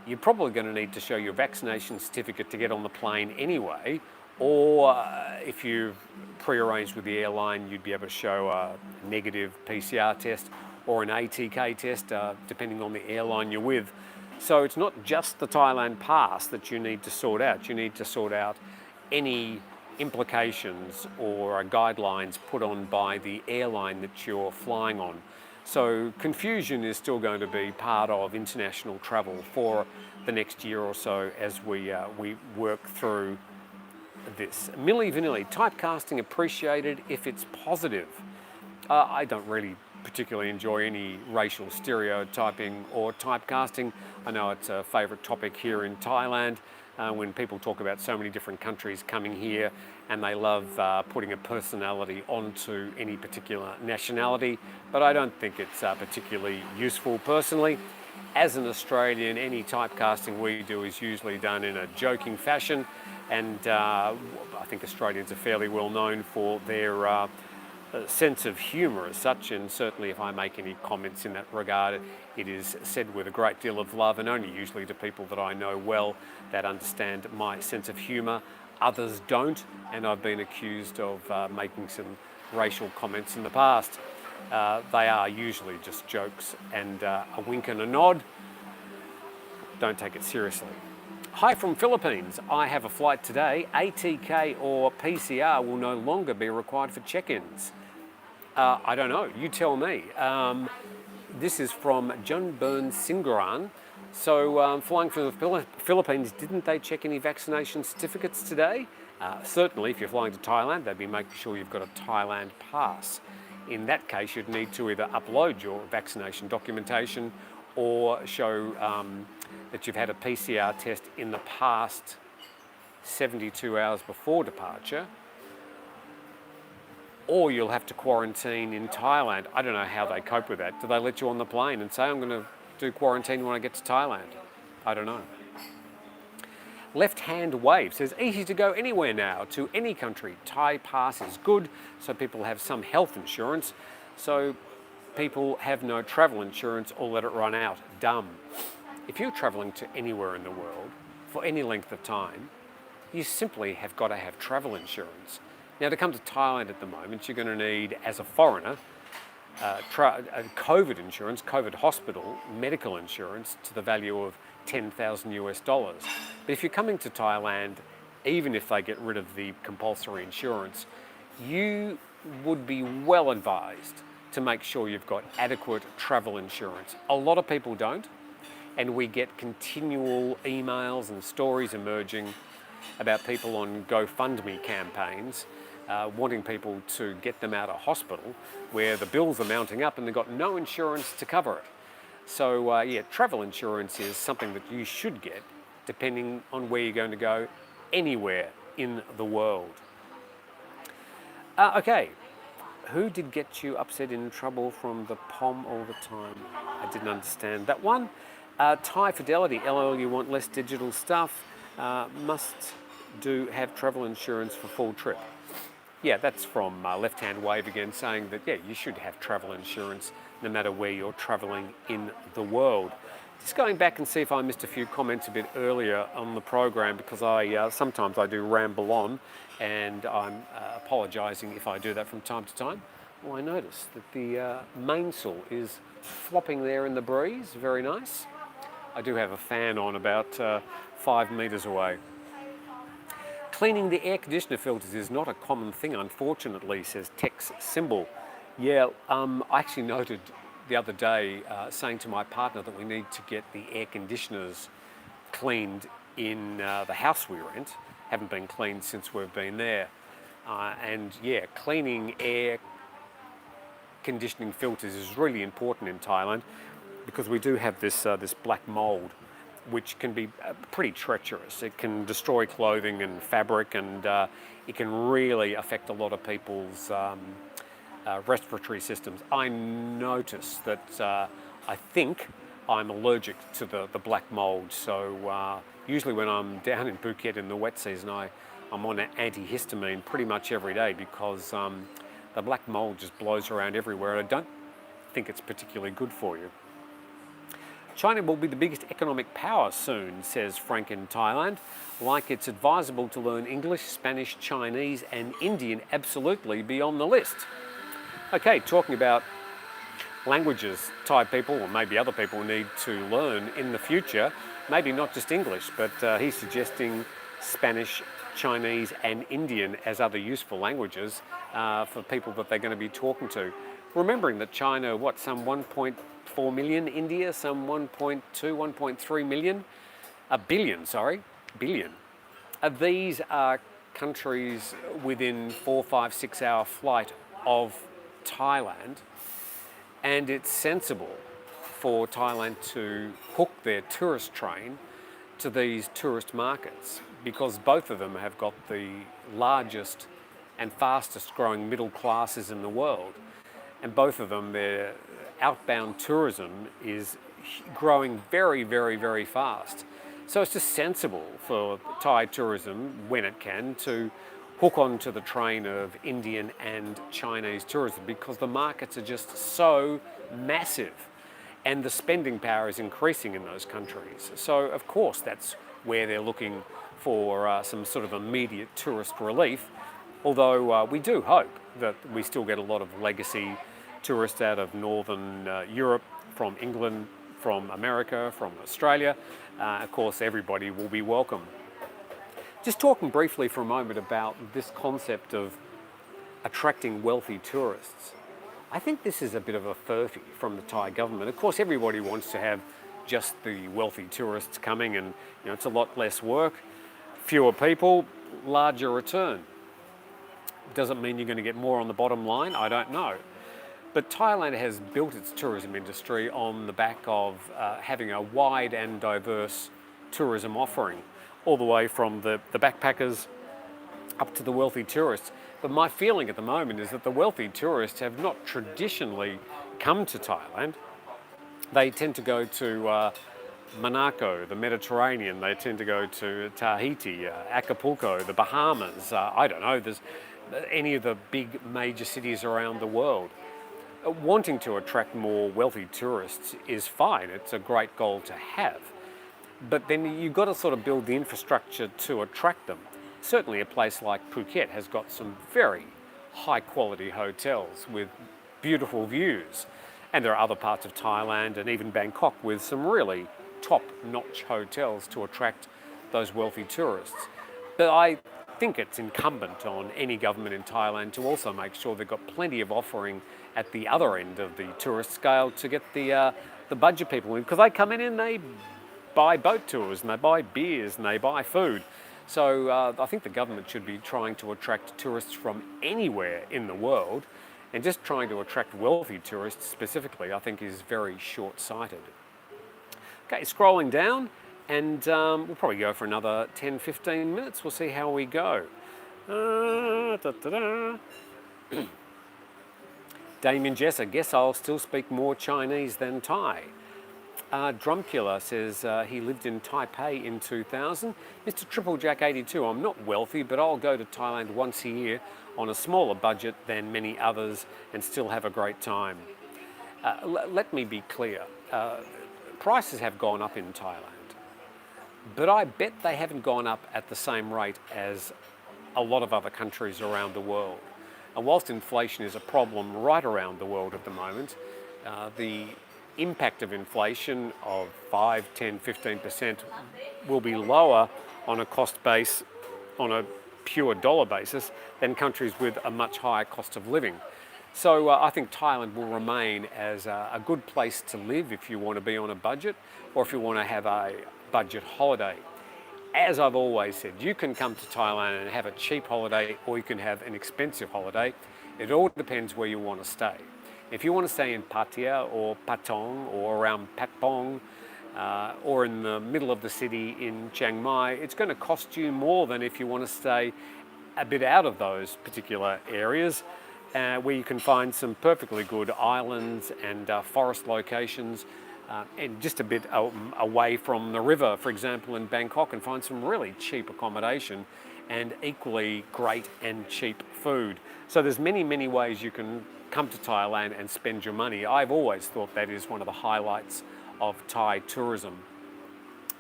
you're probably going to need to show your vaccination certificate to get on the plane anyway, or if you've pre-arranged with the airline, you'd be able to show a negative PCR test or an ATK test, depending on the airline you're with. So it's not just the Thailand Pass that you need to sort out. You need to sort out any implications or guidelines put on by the airline that you're flying on. So confusion is still going to be part of international travel for the next year or so as we work through this. Milli Vanilli, typecasting appreciated if it's positive. I don't really particularly enjoy any racial stereotyping or typecasting. I know it's a favourite topic here in Thailand when people talk about so many different countries coming here and they love putting a personality onto any particular nationality, but I don't think it's particularly useful personally. As an Australian, any typecasting we do is usually done in a joking fashion, and I think Australians are fairly well known for their sense of humour as such, and certainly if I make any comments in that regard, it is said with a great deal of love and only usually to people that I know well that understand my sense of humour. Others don't, and I've been accused of making some racial comments in the past. They are usually just jokes and a wink and a nod. Don't take it seriously. Hi from Philippines. I have a flight today. ATK or PCR will no longer be required for check-ins. I don't know. You tell me. This is from Junburn Singran. So flying from the Philippines, didn't they check any vaccination certificates today? Certainly, if you're flying to Thailand, they'd be making sure you've got a Thailand Pass. In that case, you'd need to either upload your vaccination documentation or show that you've had a PCR test in the past 72 hours before departure, or you'll have to quarantine in Thailand. I don't know how they cope with that. Do they let you on the plane and say, I'm going to do quarantine when I get to Thailand? I don't know. Left Hand Wave says, easy to go anywhere now, to any country. Thai Pass is good, so people have some health insurance, so people have no travel insurance or let it run out. Dumb. If you're travelling to anywhere in the world for any length of time, you simply have got to have travel insurance. Now, to come to Thailand at the moment, you're going to need, as a foreigner, COVID insurance, COVID hospital, medical insurance to the value of $10,000 US. But if you're coming to Thailand, even if they get rid of the compulsory insurance, you would be well advised to make sure you've got adequate travel insurance. A lot of people don't, and we get continual emails and stories emerging about people on GoFundMe campaigns wanting people to get them out of hospital where the bills are mounting up and they've got no insurance to cover it. So yeah, travel insurance is something that you should get depending on where you're going to go anywhere in the world. Okay, who did get you upset in trouble from the POM all the time? I didn't understand that one. Thai Fidelity, LL, you want less digital stuff, must have travel insurance for full trip. Yeah, that's from Left Hand Wave again, saying that, yeah, you should have travel insurance no matter where you're travelling in the world. Just going back and see if I missed a few comments a bit earlier on the program, because sometimes I do ramble on, and I'm apologising if I do that from time to time. Well, I noticed that the mainsail is flopping there in the breeze, very nice. I do have a fan on about 5 metres away. Cleaning the air conditioner filters is not a common thing, unfortunately, says Tex Symbol. Yeah, I actually noted the other day saying to my partner that we need to get the air conditioners cleaned in the house we rent. Haven't been cleaned since we've been there. And yeah, cleaning air conditioning filters is really important in Thailand because we do have this black mold, which can be pretty treacherous. It can destroy clothing and fabric, and it can really affect a lot of people's respiratory systems. I notice that I think I'm allergic to the black mold, so usually when I'm down in Phuket in the wet season, I'm on antihistamine pretty much every day because the black mold just blows around everywhere, and I don't think it's particularly good for you. China will be the biggest economic power soon, says Frank in Thailand. Like it's advisable to learn English, Spanish, Chinese and Indian absolutely be on the list. Okay, talking about languages Thai people, or maybe other people, need to learn in the future. Maybe not just English, but he's suggesting Spanish, Chinese and Indian as other useful languages for people that they're going to be talking to. Remembering that China, some 1.4 million, India, some 1.2, 1.3 million, billion. These are countries within 4, 5, 6 hour flight of Thailand, and it's sensible for Thailand to hook their tourist train to these tourist markets, because both of them have got the largest and fastest growing middle classes in the world. And both of them, their outbound tourism is growing very, very, very fast. So it's just sensible for Thai tourism, when it can, to hook onto the train of Indian and Chinese tourism, because the markets are just so massive and the spending power is increasing in those countries. So of course that's where they're looking for some sort of immediate tourist relief, although we do hope that we still get a lot of legacy tourists out of Northern Europe, from England, from America, from Australia. Of course, everybody will be welcome. Just talking briefly for a moment about this concept of attracting wealthy tourists. I think this is a bit of a furphy from the Thai government. Of course, everybody wants to have just the wealthy tourists coming, and it's a lot less work, fewer people, larger return. Does it mean you're going to get more on the bottom line? I don't know. But Thailand has built its tourism industry on the back of having a wide and diverse tourism offering, all the way from the backpackers up to the wealthy tourists. But my feeling at the moment is that the wealthy tourists have not traditionally come to Thailand. They tend to go to Monaco, the Mediterranean. They tend to go to Tahiti, Acapulco, the Bahamas. I don't know, there's any of the big major cities around the world. Wanting to attract more wealthy tourists is fine. It's a great goal to have. But then you've got to sort of build the infrastructure to attract them. Certainly a place like Phuket has got some very high quality hotels with beautiful views. And there are other parts of Thailand and even Bangkok with some really top-notch hotels to attract those wealthy tourists. But I think it's incumbent on any government in Thailand to also make sure they've got plenty of offering at the other end of the tourist scale to get the budget people in, because they come in and they buy boat tours and they buy beers and they buy food. So I think the government should be trying to attract tourists from anywhere in the world, and just trying to attract wealthy tourists specifically, I think, is very short-sighted. Okay, scrolling down, and we'll probably go for another 10-15 minutes. We'll see how we go. Damien Jesser, guess I'll still speak more Chinese than Thai. Drumkiller says he lived in Taipei in 2000. Mr. Triple Jack 82, I'm not wealthy, but I'll go to Thailand once a year on a smaller budget than many others and still have a great time. Let me be clear. Prices have gone up in Thailand, but I bet they haven't gone up at the same rate as a lot of other countries around the world. And whilst inflation is a problem right around the world at the moment, the impact of inflation of 5, 10, 15% will be lower on a cost base, on a pure dollar basis, than countries with a much higher cost of living. So I think Thailand will remain as a good place to live if you want to be on a budget, or if you want to have a budget holiday. as I've always said, you can come to Thailand and have a cheap holiday, or you can have an expensive holiday. It all depends where you want to stay. If you want to stay in Pattaya or Patong or around Patpong, or in the middle of the city in Chiang Mai, it's going to cost you more than if you want to stay a bit out of those particular areas, where you can find some perfectly good islands and forest locations, and just a bit away from the river, for example, in Bangkok, and find some really cheap accommodation and equally great and cheap food. So there's many, many ways you can come to Thailand and spend your money. I've always thought that is one of the highlights of Thai tourism,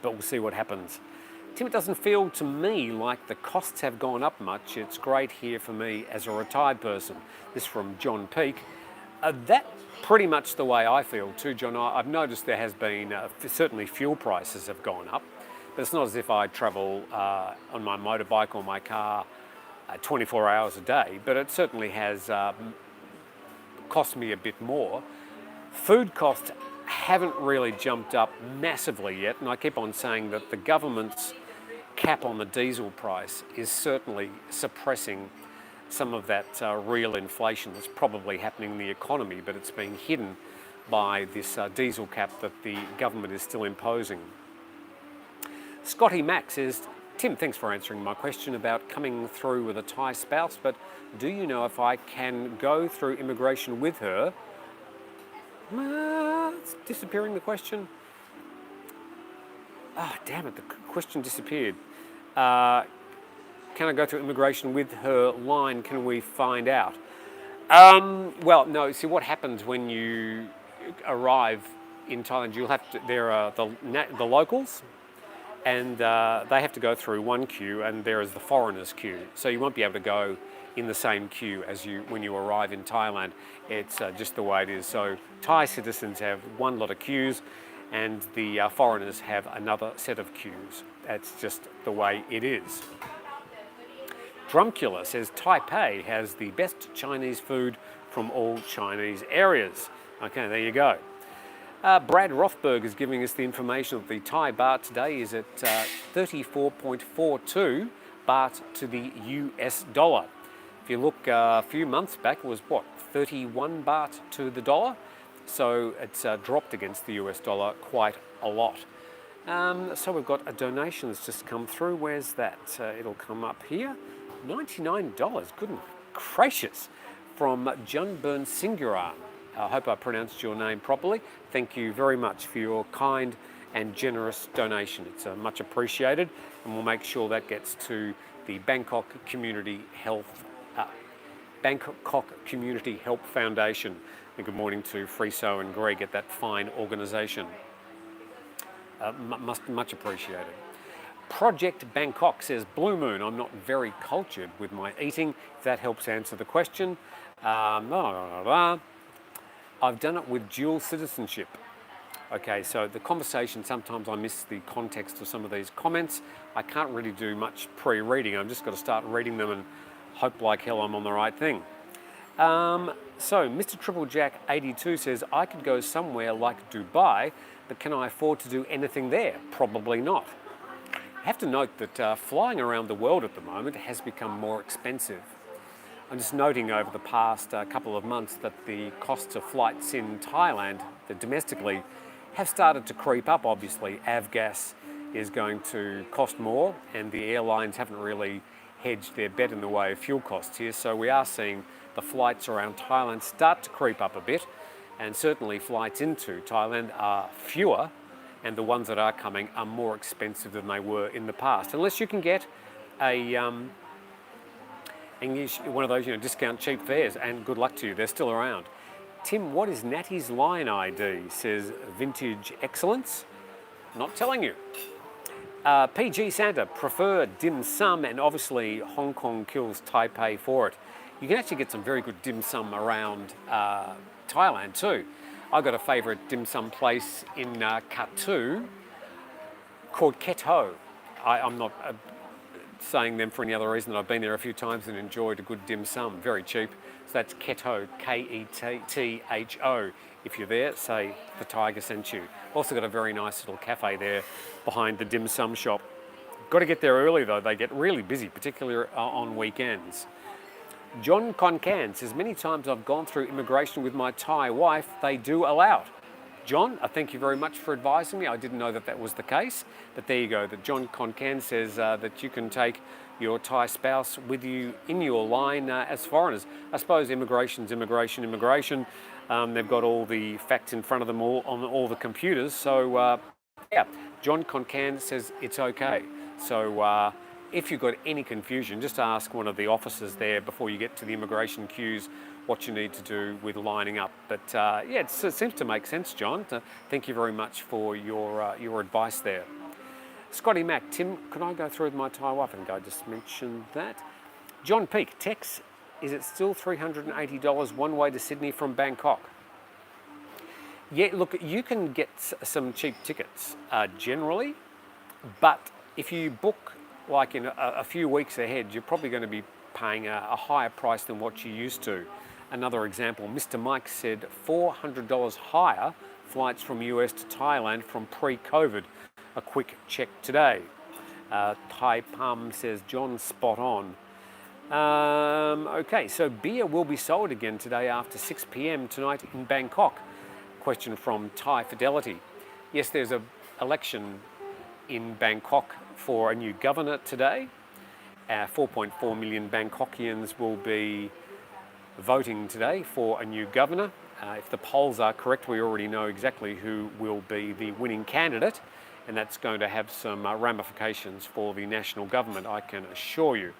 but we'll see what happens. Tim, it doesn't feel to me like the costs have gone up much. It's great here for me as a retired person. This from John Peake. That pretty much the way I feel too, John. I've noticed there has been, certainly fuel prices have gone up, but it's not as if I travel on my motorbike or my car 24 hours a day, but it certainly has cost me a bit more. Food costs haven't really jumped up massively yet, and I keep on saying that the government's cap on the diesel price is certainly suppressing some of that real inflation that's probably happening in the economy, but it's being hidden by this diesel cap that the government is still imposing. Scotty Mack says, Tim, thanks for answering my question about coming through with a Thai spouse, but do you know if I can go through immigration with her? It's disappearing, the question. Damn it, the question disappeared. Can I go through immigration with her line? Can we find out? Well, no, see what happens when you arrive in Thailand, you'll have to, there are the locals, and they have to go through one queue, and there is the foreigners queue. So you won't be able to go in the same queue as when you arrive in Thailand. It's just the way it is. So Thai citizens have one lot of queues, and the foreigners have another set of queues. That's just the way it is. Drumcula says Taipei has the best Chinese food from all Chinese areas. Okay, there you go. Brad Rothberg is giving us the information that the Thai baht today is at 34.42 baht to the US dollar. If you look a few months back, it was what, 31 baht to the dollar? So it's dropped against the US dollar quite a lot. So we've got a donation that's just come through. Where's that? It'll come up here. $99, goodness gracious, from Junburn Singuran. I hope I pronounced your name properly. Thank you very much for your kind and generous donation. It's much appreciated, and we'll make sure that gets to the Bangkok Community Health Foundation. And good morning to Friso and Greg at that fine organisation. Much appreciated. Project Bangkok says, Blue Moon, I'm not very cultured with my eating, if that helps answer the question. I've done it with dual citizenship. Okay, so the conversation, sometimes I miss the context of some of these comments. I can't really do much pre-reading. I've just got to start reading them and hope like hell I'm on the right thing. So Mr. Triple Jack 82 says, I could go somewhere like Dubai, but can I afford to do anything there? Probably not. I have to note that flying around the world at the moment has become more expensive. I'm just noting over the past couple of months that the costs of flights in Thailand, domestically, have started to creep up. Obviously, avgas is going to cost more, and the airlines haven't really hedged their bet in the way of fuel costs here. So we are seeing the flights around Thailand start to creep up a bit, and certainly flights into Thailand are fewer, and the ones that are coming are more expensive than they were in the past. Unless you can get a one of those discount cheap fares, and good luck to you, they're still around. Tim, what is Natty's line ID? Says Vintage Excellence. Not telling you. PG Santa, prefer dim sum, and obviously Hong Kong kills Taipei for it. You can actually get some very good dim sum around Thailand too. I've got a favourite dim sum place in Katu called Ket Ho. I'm not saying them for any other reason than I've been there a few times and enjoyed a good dim sum, very cheap. So that's Ket Ho, K-E-T-H-O. If you're there, say the Thaiger sent you. Also got a very nice little cafe there behind the dim sum shop. Got to get there early though, they get really busy, particularly on weekends. John Concan says, many times I've gone through immigration with my Thai wife, they do allow it. John, thank you very much for advising me. I didn't know that that was the case, but there you go. That John Concan says that you can take your Thai spouse with you in your line as foreigners. I suppose immigration's immigration. They've got all the facts in front of them all on all the computers. So yeah, John Concan says it's okay. So if you've got any confusion, just ask one of the officers there before you get to the immigration queues what you need to do with lining up. But yeah, it seems to make sense, John. Thank you very much for your advice there. Scotty Mac, Tim, can I go through with my Thai wife? I think I just mentioned that. John Peake, Tex, is it still $380 one way to Sydney from Bangkok? Yeah, look, you can get some cheap tickets generally, but if you book like in a few weeks ahead, you're probably going to be paying a higher price than what you used to. Another example, Mr. Mike said $400 higher flights from US to Thailand from pre-COVID. A quick check today. Thai Pum says, John, spot on. Okay, so beer will be sold again today after 6 p.m. tonight in Bangkok. Question from Thai Fidelity. Yes, there's an election in Bangkok for a new governor today. 4.4 million Bangkokians will be voting today for a new governor. If the polls are correct, we already know exactly who will be the winning candidate, and that's going to have some ramifications for the national government, I can assure you.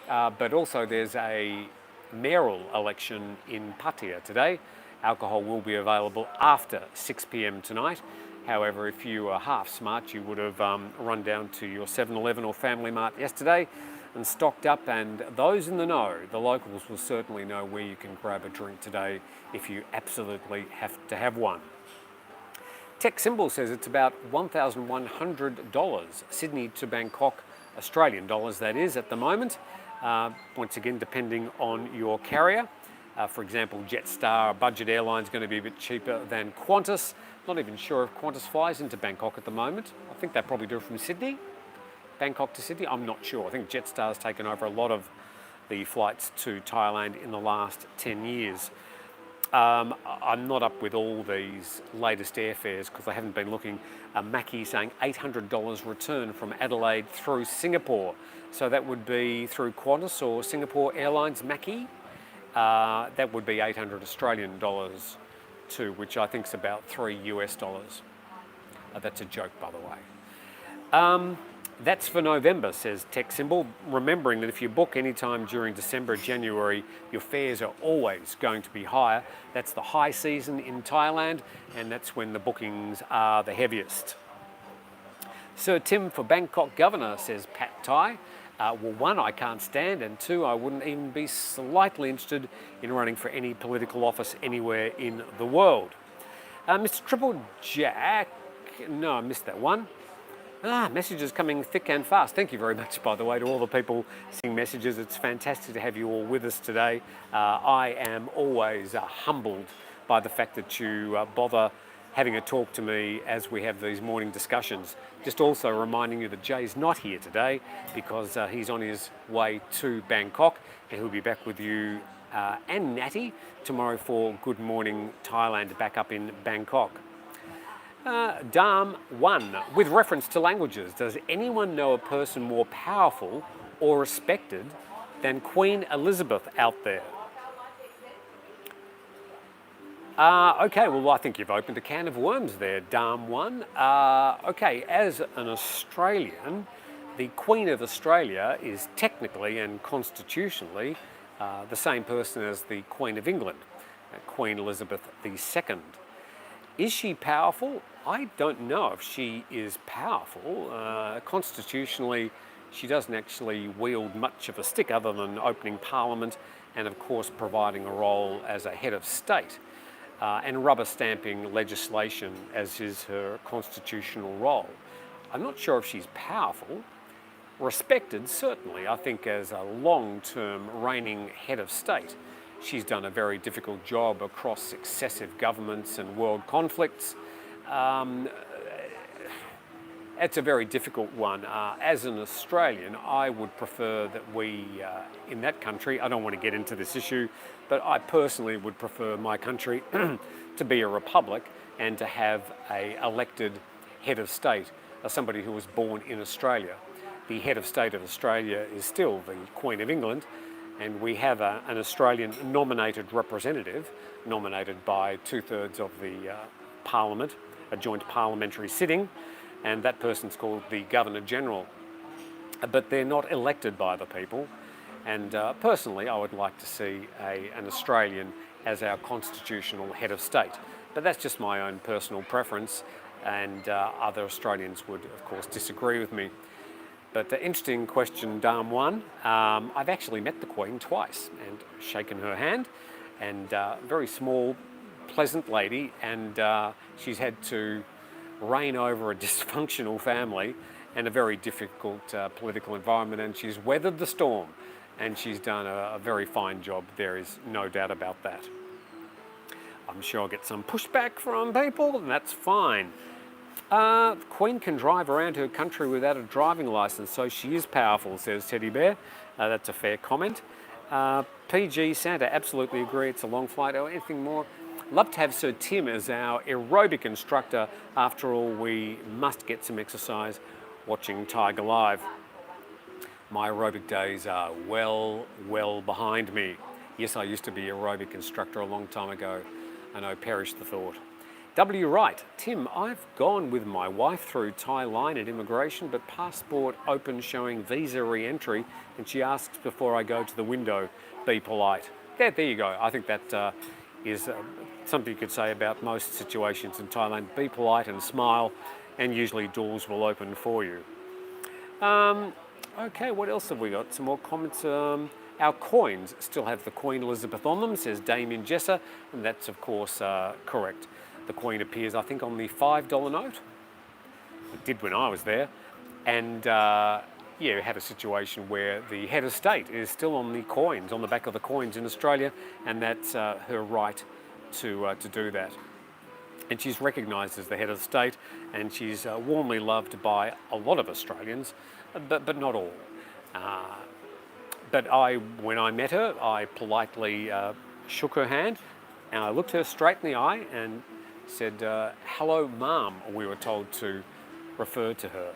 But also there's a mayoral election in Pattaya today. Alcohol will be available after 6 p.m. tonight. However, if you are half smart, you would have run down to your 7-Eleven or Family Mart yesterday and stocked up, and those in the know, the locals will certainly know where you can grab a drink today if you absolutely have to have one. Tech Symbol says it's about $1,100 Sydney to Bangkok, Australian dollars that is at the moment. Once again, depending on your carrier. For example, Jetstar, budget airline, is going to be a bit cheaper than Qantas. Not even sure if Qantas flies into Bangkok at the moment. I think they probably do it from Sydney. Bangkok to Sydney, I'm not sure. I think Jetstar's taken over a lot of the flights to Thailand in the last 10 years. I'm not up with all these latest airfares because I haven't been looking. Mackie saying $800 return from Adelaide through Singapore. So that would be through Qantas or Singapore Airlines, Mackie. That would be 800 Australian dollars too, which I think is about $3 US. That's a joke, by the way. That's for November, says Tech Symbol. Remembering that if you book any time during December, January, your fares are always going to be higher. That's the high season in Thailand, and that's when the bookings are the heaviest. Sir Tim for Bangkok Governor, says Pat Thai. Well, one, I can't stand, and two, I wouldn't even be slightly interested in running for any political office anywhere in the world. Mr. Triple Jack, no, I missed that one. Messages coming thick and fast. Thank you very much, by the way, to all the people sending messages. It's fantastic to have you all with us today. I am always humbled by the fact that you bother having a talk to me as we have these morning discussions. Just also reminding you that Jay's not here today because he's on his way to Bangkok, and he'll be back with you and Natty tomorrow for Good Morning Thailand back up in Bangkok. Dam 1, with reference to languages, does anyone know a person more powerful or respected than Queen Elizabeth out there? Okay, well, I think you've opened a can of worms there, Dam 1. Okay, as an Australian, the Queen of Australia is technically and constitutionally the same person as the Queen of England, Queen Elizabeth II. Is she powerful? I don't know if she is powerful. Constitutionally, she doesn't actually wield much of a stick other than opening Parliament and, of course, providing a role as a head of state and rubber stamping legislation, as is her constitutional role. I'm not sure if she's powerful. Respected, certainly, I think, as a long-term reigning head of state. She's done a very difficult job across successive governments and world conflicts. It's a very difficult one. As an Australian, I would prefer that we, in that country, I don't want to get into this issue, but I personally would prefer my country to be a republic and to have a elected head of state, somebody who was born in Australia. The head of state of Australia is still the Queen of England, and we have an Australian nominated representative, nominated by 2/3 of the Parliament, a joint parliamentary sitting, and that person's called the Governor-General. But they're not elected by the people, and personally I would like to see an Australian as our constitutional head of state. But that's just my own personal preference, and other Australians would of course disagree with me. But interesting question, Dame One. I've actually met the Queen twice and shaken her hand, and very small, pleasant lady, and she's had to reign over a dysfunctional family and a very difficult political environment, and she's weathered the storm, and she's done a very fine job. There is no doubt about that. I'm sure I'll get some pushback from people, and that's fine. The Queen can drive around her country without a driving licence, so she is powerful, says Teddy Bear. That's a fair comment. PG Santa, absolutely agree, it's a long flight. Oh, anything more? Love to have Sir Tim as our aerobic instructor. After all, we must get some exercise watching Thaiger live. My aerobic days are well behind me. Yes, I used to be aerobic instructor a long time ago. I know, perish the thought. W. Wright, Tim, I've gone with my wife through Thai line at immigration, but passport open showing visa re-entry, and she asks before I go to the window, be polite. There you go. I think that is something you could say about most situations in Thailand. Be polite and smile, and usually doors will open for you. Okay, what else have we got? Some more comments. Our coins still have the Queen Elizabeth on them, says Damien Jesser, and that's of course correct. The Queen appears, I think, on the $5 note. It did when I was there. And yeah, we had a situation where the head of state is still on the coins, on the back of the coins in Australia, and that's her right to do that. And she's recognised as the head of state, and she's warmly loved by a lot of Australians, but not all. But when I met her, I politely shook her hand, and I looked her straight in the eye and said, hello, ma'am, we were told to refer to her.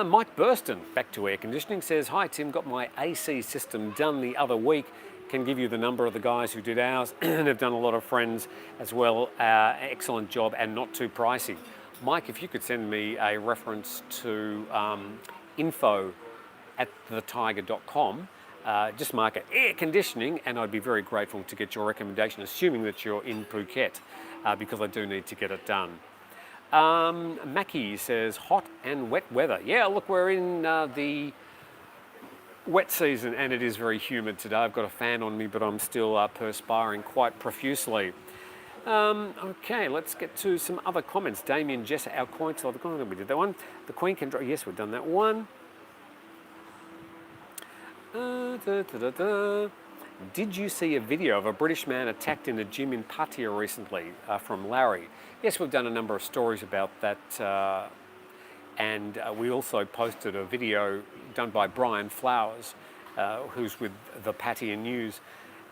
Mike Burston, back to air conditioning, says, hi Tim, got my AC system done the other week. Can give you the number of the guys who did ours and have done a lot of friends as well. Excellent job and not too pricey. Mike, if you could send me a reference to info@thetiger.com, just mark it air conditioning, and I'd be very grateful to get your recommendation, assuming that you're in Phuket, because I do need to get it done. Mackie says, hot and wet weather. Yeah, look, we're in the wet season, and it is very humid today. I've got a fan on me, but I'm still perspiring quite profusely. Okay, let's get to some other comments. Damien Jesser, our coins, we did that one. The Queen can drive, yes, we've done that one. Did you see a video of a British man attacked in a gym in Pattaya recently? From Larry. Yes, we've done a number of stories about that, and we also posted a video done by Brian Flowers, who's with the Pattaya News.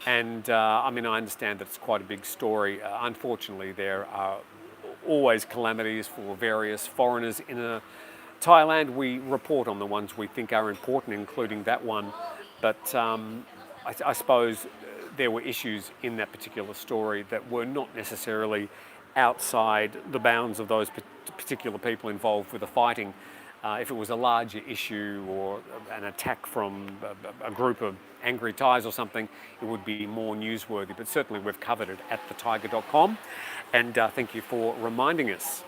And I mean, I understand that it's quite a big story. Unfortunately, there are always calamities for various foreigners in Thailand. We report on the ones we think are important, including that one. But I suppose there were issues in that particular story that were not necessarily outside the bounds of those particular people involved with the fighting. If it was a larger issue or an attack from a group of angry Thais or something, it would be more newsworthy. But certainly we've covered it at thetiger.com, and thank you for reminding us.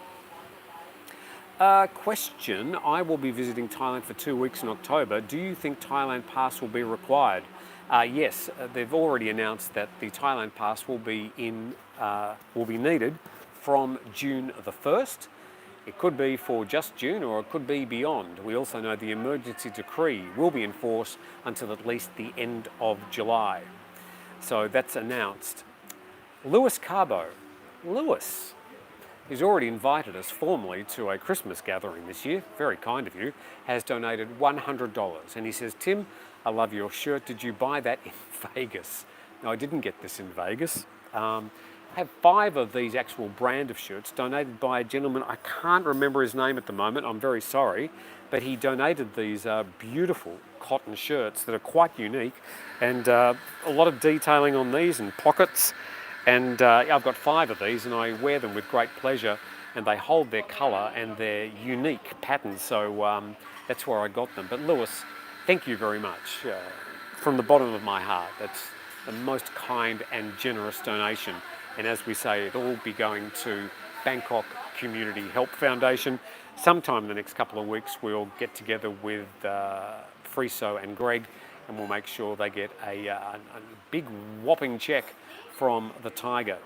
Question, I will be visiting Thailand for 2 weeks in October. Do you think Thailand Pass will be required? Yes, they've already announced that the Thailand Pass will be needed from June the 1st. It could be for just June, or it could be beyond. We also know the emergency decree will be in force until at least the end of July. So that's announced. Lewis Carbo. Lewis, who's already invited us formally to a Christmas gathering this year, very kind of you, has donated $100. And he says, Tim, I love your shirt. Did you buy that in Vegas? No, I didn't get this in Vegas. I have 5 of these actual brand of shirts donated by a gentleman. I can't remember his name at the moment. I'm very sorry. But he donated these beautiful cotton shirts that are quite unique, and a lot of detailing on these and pockets. And I've got 5 of these and I wear them with great pleasure, and they hold their colour and their unique patterns. So that's where I got them. But Lewis, thank you very much. From the bottom of my heart, that's the most kind and generous donation. And as we say, it'll all be going to Bangkok Community Help Foundation. Sometime in the next couple of weeks, we'll get together with Friso and Greg, and we'll make sure they get a big whopping check from the Thaiger.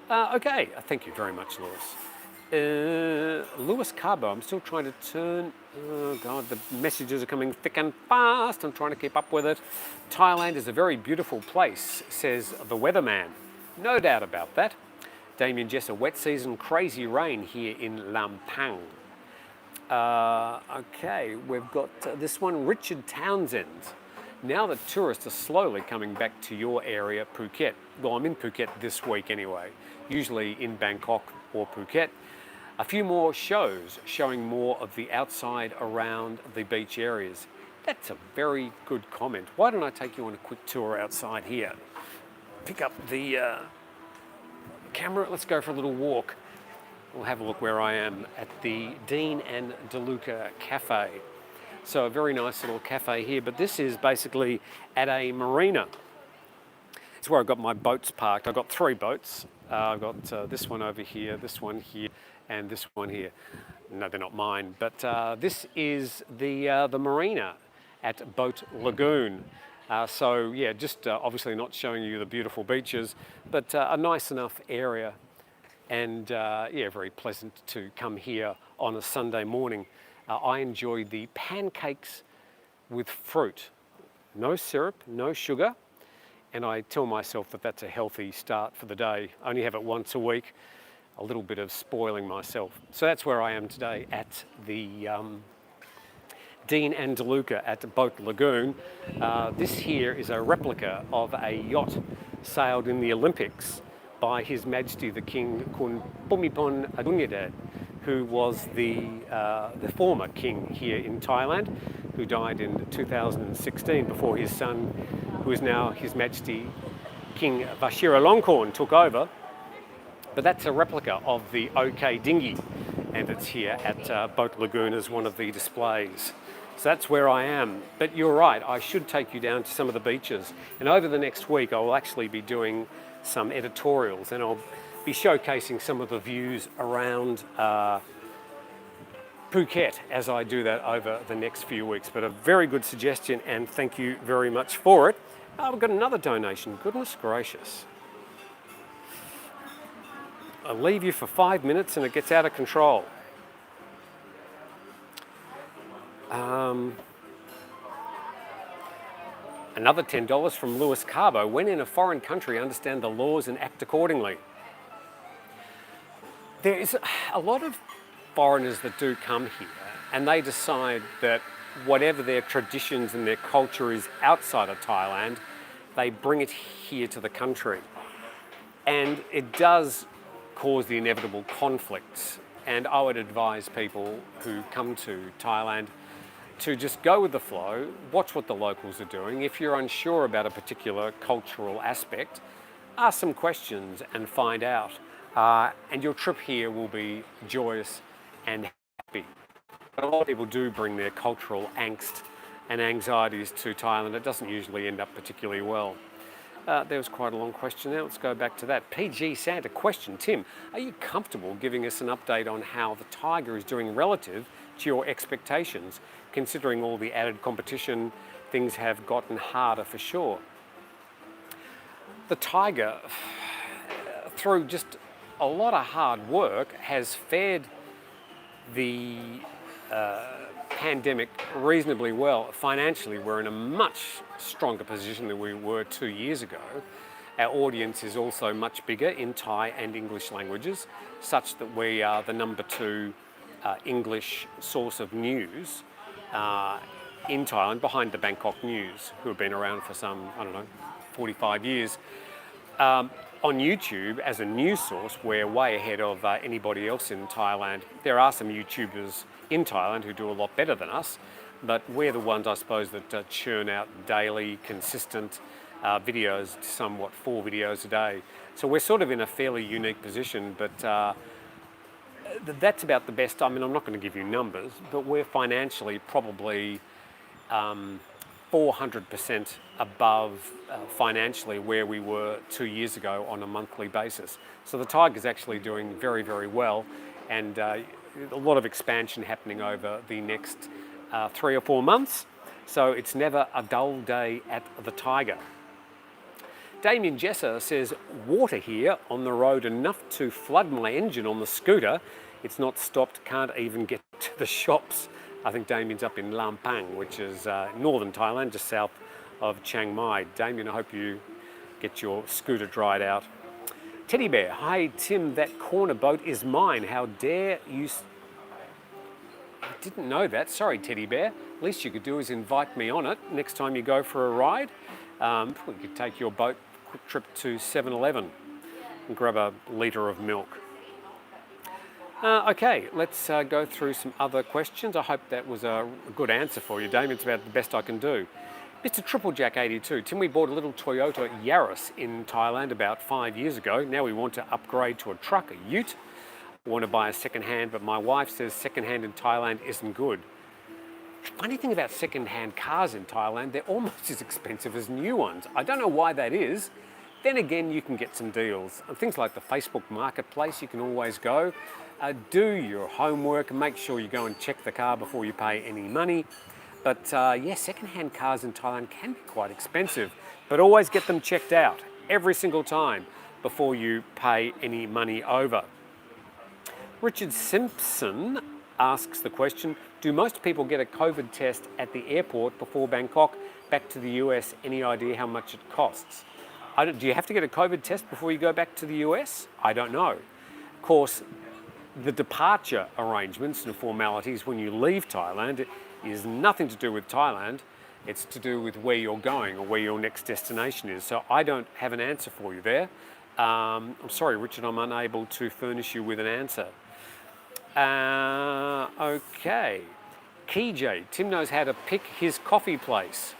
Okay, thank you very much, Lewis. Lewis Carbo, I'm still trying to turn. Oh God, the messages are coming thick and fast. I'm trying to keep up with it. Thailand is a very beautiful place, says the weatherman. No doubt about that. Damien Jesser, wet season, crazy rain here in Lampang. Okay, we've got this one, Richard Townsend. Now that tourists are slowly coming back to your area, Phuket. Well, I'm in Phuket this week anyway, usually in Bangkok or Phuket. A few more shows showing more of the outside around the beach areas. That's a very good comment. Why don't I take you on a quick tour outside here? Pick up the camera, let's go for a little walk. We'll have a look where I am at the Dean and DeLuca Cafe. So a very nice little cafe here, but this is basically at a marina. It's where I've got my boats parked. I've got 3 boats. I've got this one over here, this one here, and this one here. No, they're not mine, but this is the marina at Boat Lagoon. So yeah, just obviously not showing you the beautiful beaches, but a nice enough area, and yeah, very pleasant to come here on a Sunday morning. I enjoy the pancakes with fruit. No syrup, no sugar, and I tell myself that that's a healthy start for the day. I only have it once a week, a little bit of spoiling myself. So that's where I am today at the Dean and DeLuca at Boat Lagoon. This here is a replica of a yacht sailed in the Olympics by His Majesty the King Kun Bhumibol Adulyadej, who was the former king here in Thailand, who died in 2016 before his son, who is now His Majesty King Vajiralongkorn, took over. But that's a replica of the OK dinghy, and it's here at Boat Lagoon as one of the displays. So that's where I am. But you're right, I should take you down to some of the beaches. And over the next week, I will actually be doing some editorials, and I'll be showcasing some of the views around Phuket as I do that over the next few weeks. But a very good suggestion, and thank you very much for it. We've got another donation, goodness gracious. I leave you for 5 minutes and it gets out of control. Another $10 from Lewis Carbo. When in a foreign country, understand the laws and act accordingly. There is a lot of foreigners that do come here, and they decide that whatever their traditions and their culture is outside of Thailand, they bring it here to the country. And it does cause the inevitable conflicts. And I would advise people who come to Thailand to just go with the flow, watch what the locals are doing. If you're unsure about a particular cultural aspect, ask some questions and find out. And your trip here will be joyous and happy. But a lot of people do bring their cultural angst and anxieties to Thailand. It doesn't usually end up particularly well. There was quite a long question there. Let's go back to that. PG Santa question. Tim, are you comfortable giving us an update on how the Thaiger is doing relative to your expectations? Considering all the added competition, things have gotten harder for sure. The Thaiger, through just a lot of hard work, has fared the pandemic reasonably well. Financially, we're in a much stronger position than we were 2 years ago. Our audience is also much bigger in Thai and English languages, such that we are the #2 English source of news in Thailand, behind the Bangkok News, who have been around for some, 45 years. On YouTube, as a news source, we're way ahead of anybody else in Thailand. There are some YouTubers in Thailand who do a lot better than us, but we're the ones, I suppose, that churn out daily, consistent videos, somewhat 4 videos a day. So we're sort of in a fairly unique position, but that's about the best. I mean, I'm not going to give you numbers, but we're financially probably 400% above financially where we were 2 years ago on a monthly basis. So the Thaiger's actually doing very, very well, and a lot of expansion happening over the next 3 or 4 months. So it's never a dull day at the Thaiger. Damien Jesser says, water here on the road enough to flood my engine on the scooter. It's not stopped, can't even get to the shops. I think Damien's up in Lampang, which is northern Thailand, just south of Chiang Mai. Damien, I hope you get your scooter dried out. Teddy Bear, hi Tim, that corner boat is mine. How dare you... I didn't know that. Sorry, Teddy Bear. Least you could do is invite me on it next time you go for a ride. We could take your boat quick trip to 7-Eleven and grab a litre of milk. Okay, let's go through some other questions. I hope that was a good answer for you, Damien. It's about the best I can do. Mr. Triple Jack 82, Tim, we bought a little Toyota Yaris in Thailand about 5 years ago. Now we want to upgrade to a truck, a ute. I want to buy a second-hand, but my wife says second-hand in Thailand isn't good. Funny thing about second-hand cars in Thailand, they're almost as expensive as new ones. I don't know why that is. Then again, you can get some deals. And things like the Facebook Marketplace, you can always go. Do your homework and make sure you go and check the car before you pay any money. But yeah, second-hand cars in Thailand can be quite expensive, but always get them checked out every single time before you pay any money over. Richard Simpson asks the question, do most people get a COVID test at the airport before Bangkok back to the US? Any idea how much it costs? Do you have to get a COVID test before you go back to the US? I don't know. Of course, the departure arrangements and formalities when you leave Thailand is nothing to do with Thailand. It's to do with where you're going or where your next destination is. So I don't have an answer for you there. I'm sorry, Richard, I'm unable to furnish you with an answer. Okay. KJ, Tim knows how to pick his coffee place.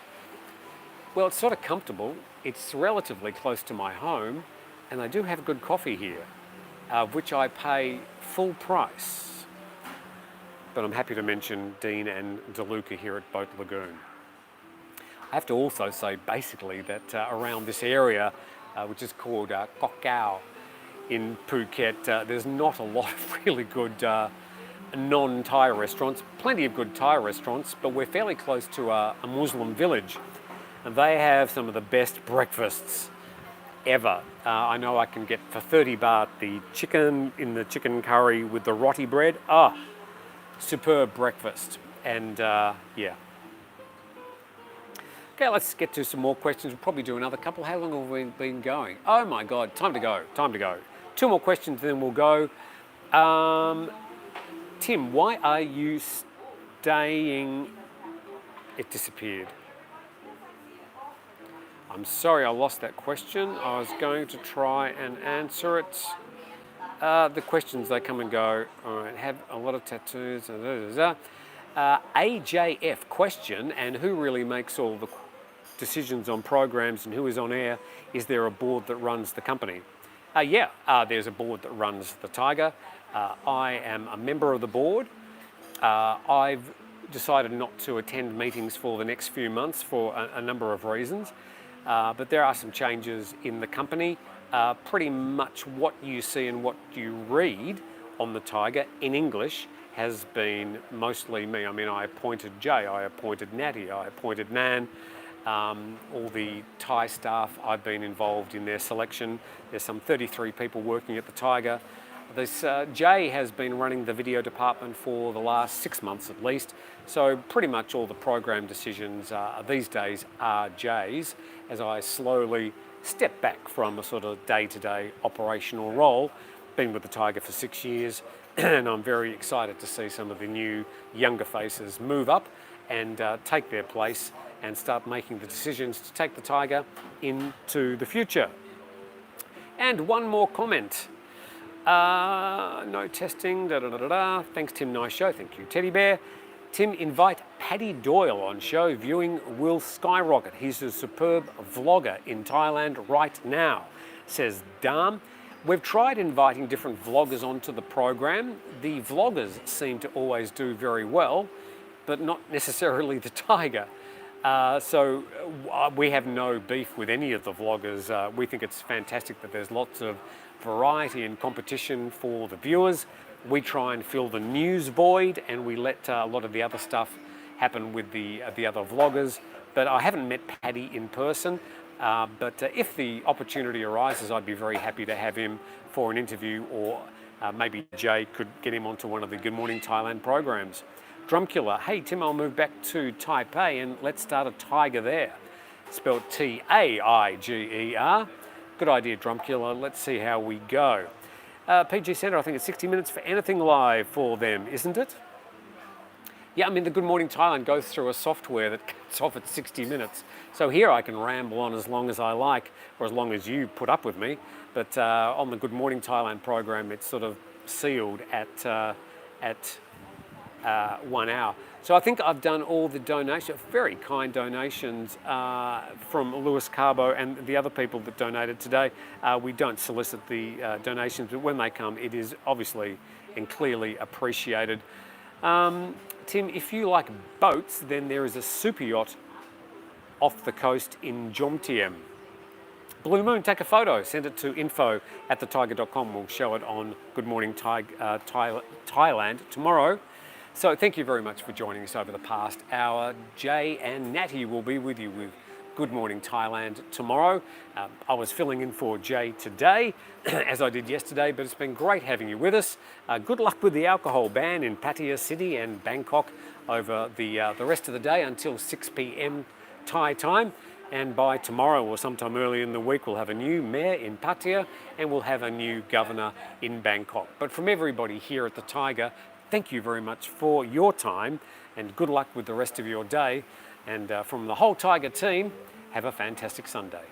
Well, it's sort of comfortable. It's relatively close to my home, and they do have good coffee here, which I pay full price. But I'm happy to mention Dean and DeLuca here at Boat Lagoon. I have to also say, basically, that around this area, which is called Koh Phangan in Phuket, there's not a lot of really good non-Thai restaurants. Plenty of good Thai restaurants, but we're fairly close to a Muslim village. And they have some of the best breakfasts ever. I know I can get for 30 baht the chicken in the chicken curry with the roti bread. Superb breakfast. And yeah. Okay, let's get to some more questions. We'll probably do another couple. How long have we been going? Oh my God, time to go, time to go. 2 more questions, then we'll go. Tim, why are you staying? It disappeared. I'm sorry I lost that question. I was going to try and answer it. The questions, they come and go. All right, have a lot of tattoos. AJF question, and who really makes all the decisions on programs and who is on air? Is there a board that runs the company? Yeah, there's a board that runs the Thaiger. I am a member of the board. I've decided not to attend meetings for the next few months for a number of reasons. But there are some changes in the company. Pretty much what you see and what you read on the Thaiger in English has been mostly me. I mean, I appointed Jay, I appointed Natty, I appointed Nan. All the Thai staff, I've been involved in their selection. There's some 33 people working at the Thaiger. Jay has been running the video department for the last 6 months at least. So pretty much all the program decisions these days are Jay's, as I slowly step back from a sort of day-to-day operational role. Been with the Thaiger for 6 years, and I'm very excited to see some of the new younger faces move up and take their place and start making the decisions to take the Thaiger into the future. And one more comment. No testing, Thanks, Tim. Nice show. Thank you, Teddy Bear. Tim, invite Paddy Doyle on show. Viewing will skyrocket. He's a superb vlogger in Thailand right now, says Dam. We've tried inviting different vloggers onto the program. The vloggers seem to always do very well, but not necessarily the Thaiger. So we have no beef with any of the vloggers. We think it's fantastic that there's lots of variety and competition for the viewers. We try and fill the news void, and we let a lot of the other stuff happen with the other vloggers. But I haven't met Paddy in person. But if the opportunity arises, I'd be very happy to have him for an interview, or maybe Jay could get him onto one of the Good Morning Thailand programs. Drumkiller, hey Tim, I'll move back to Taipei and let's start a Thaiger there. Spelled T-A-I-G-E-R. Good idea, Drumkiller. Let's see how we go. PG Centre, I think it's 60 minutes for anything live for them, isn't it? Yeah, I mean, the Good Morning Thailand goes through a software that cuts off at 60 minutes. So here I can ramble on as long as I like, or as long as you put up with me. But on the Good Morning Thailand program, it's sort of sealed at 1 hour. So I think I've done all the donations, very kind donations from Lewis Carbo and the other people that donated today. We don't solicit the donations, but when they come, it is obviously and clearly appreciated. Tim, if you like boats, then there is a super yacht off the coast in Jomtien. Blue Moon, take a photo, send it to info@thetiger.com. We'll show it on Good Morning Thailand tomorrow. So thank you very much for joining us over the past hour. Jay and Natty will be with you with Good Morning Thailand tomorrow. I was filling in for Jay today, as I did yesterday, but it's been great having you with us. Good luck with the alcohol ban in Pattaya City and Bangkok over the rest of the day until 6 p.m. Thai time. And by tomorrow or sometime early in the week, we'll have a new mayor in Pattaya and we'll have a new governor in Bangkok. But from everybody here at the Thaiger, thank you very much for your time and good luck with the rest of your day. And from the whole Thaiger team, have a fantastic Sunday.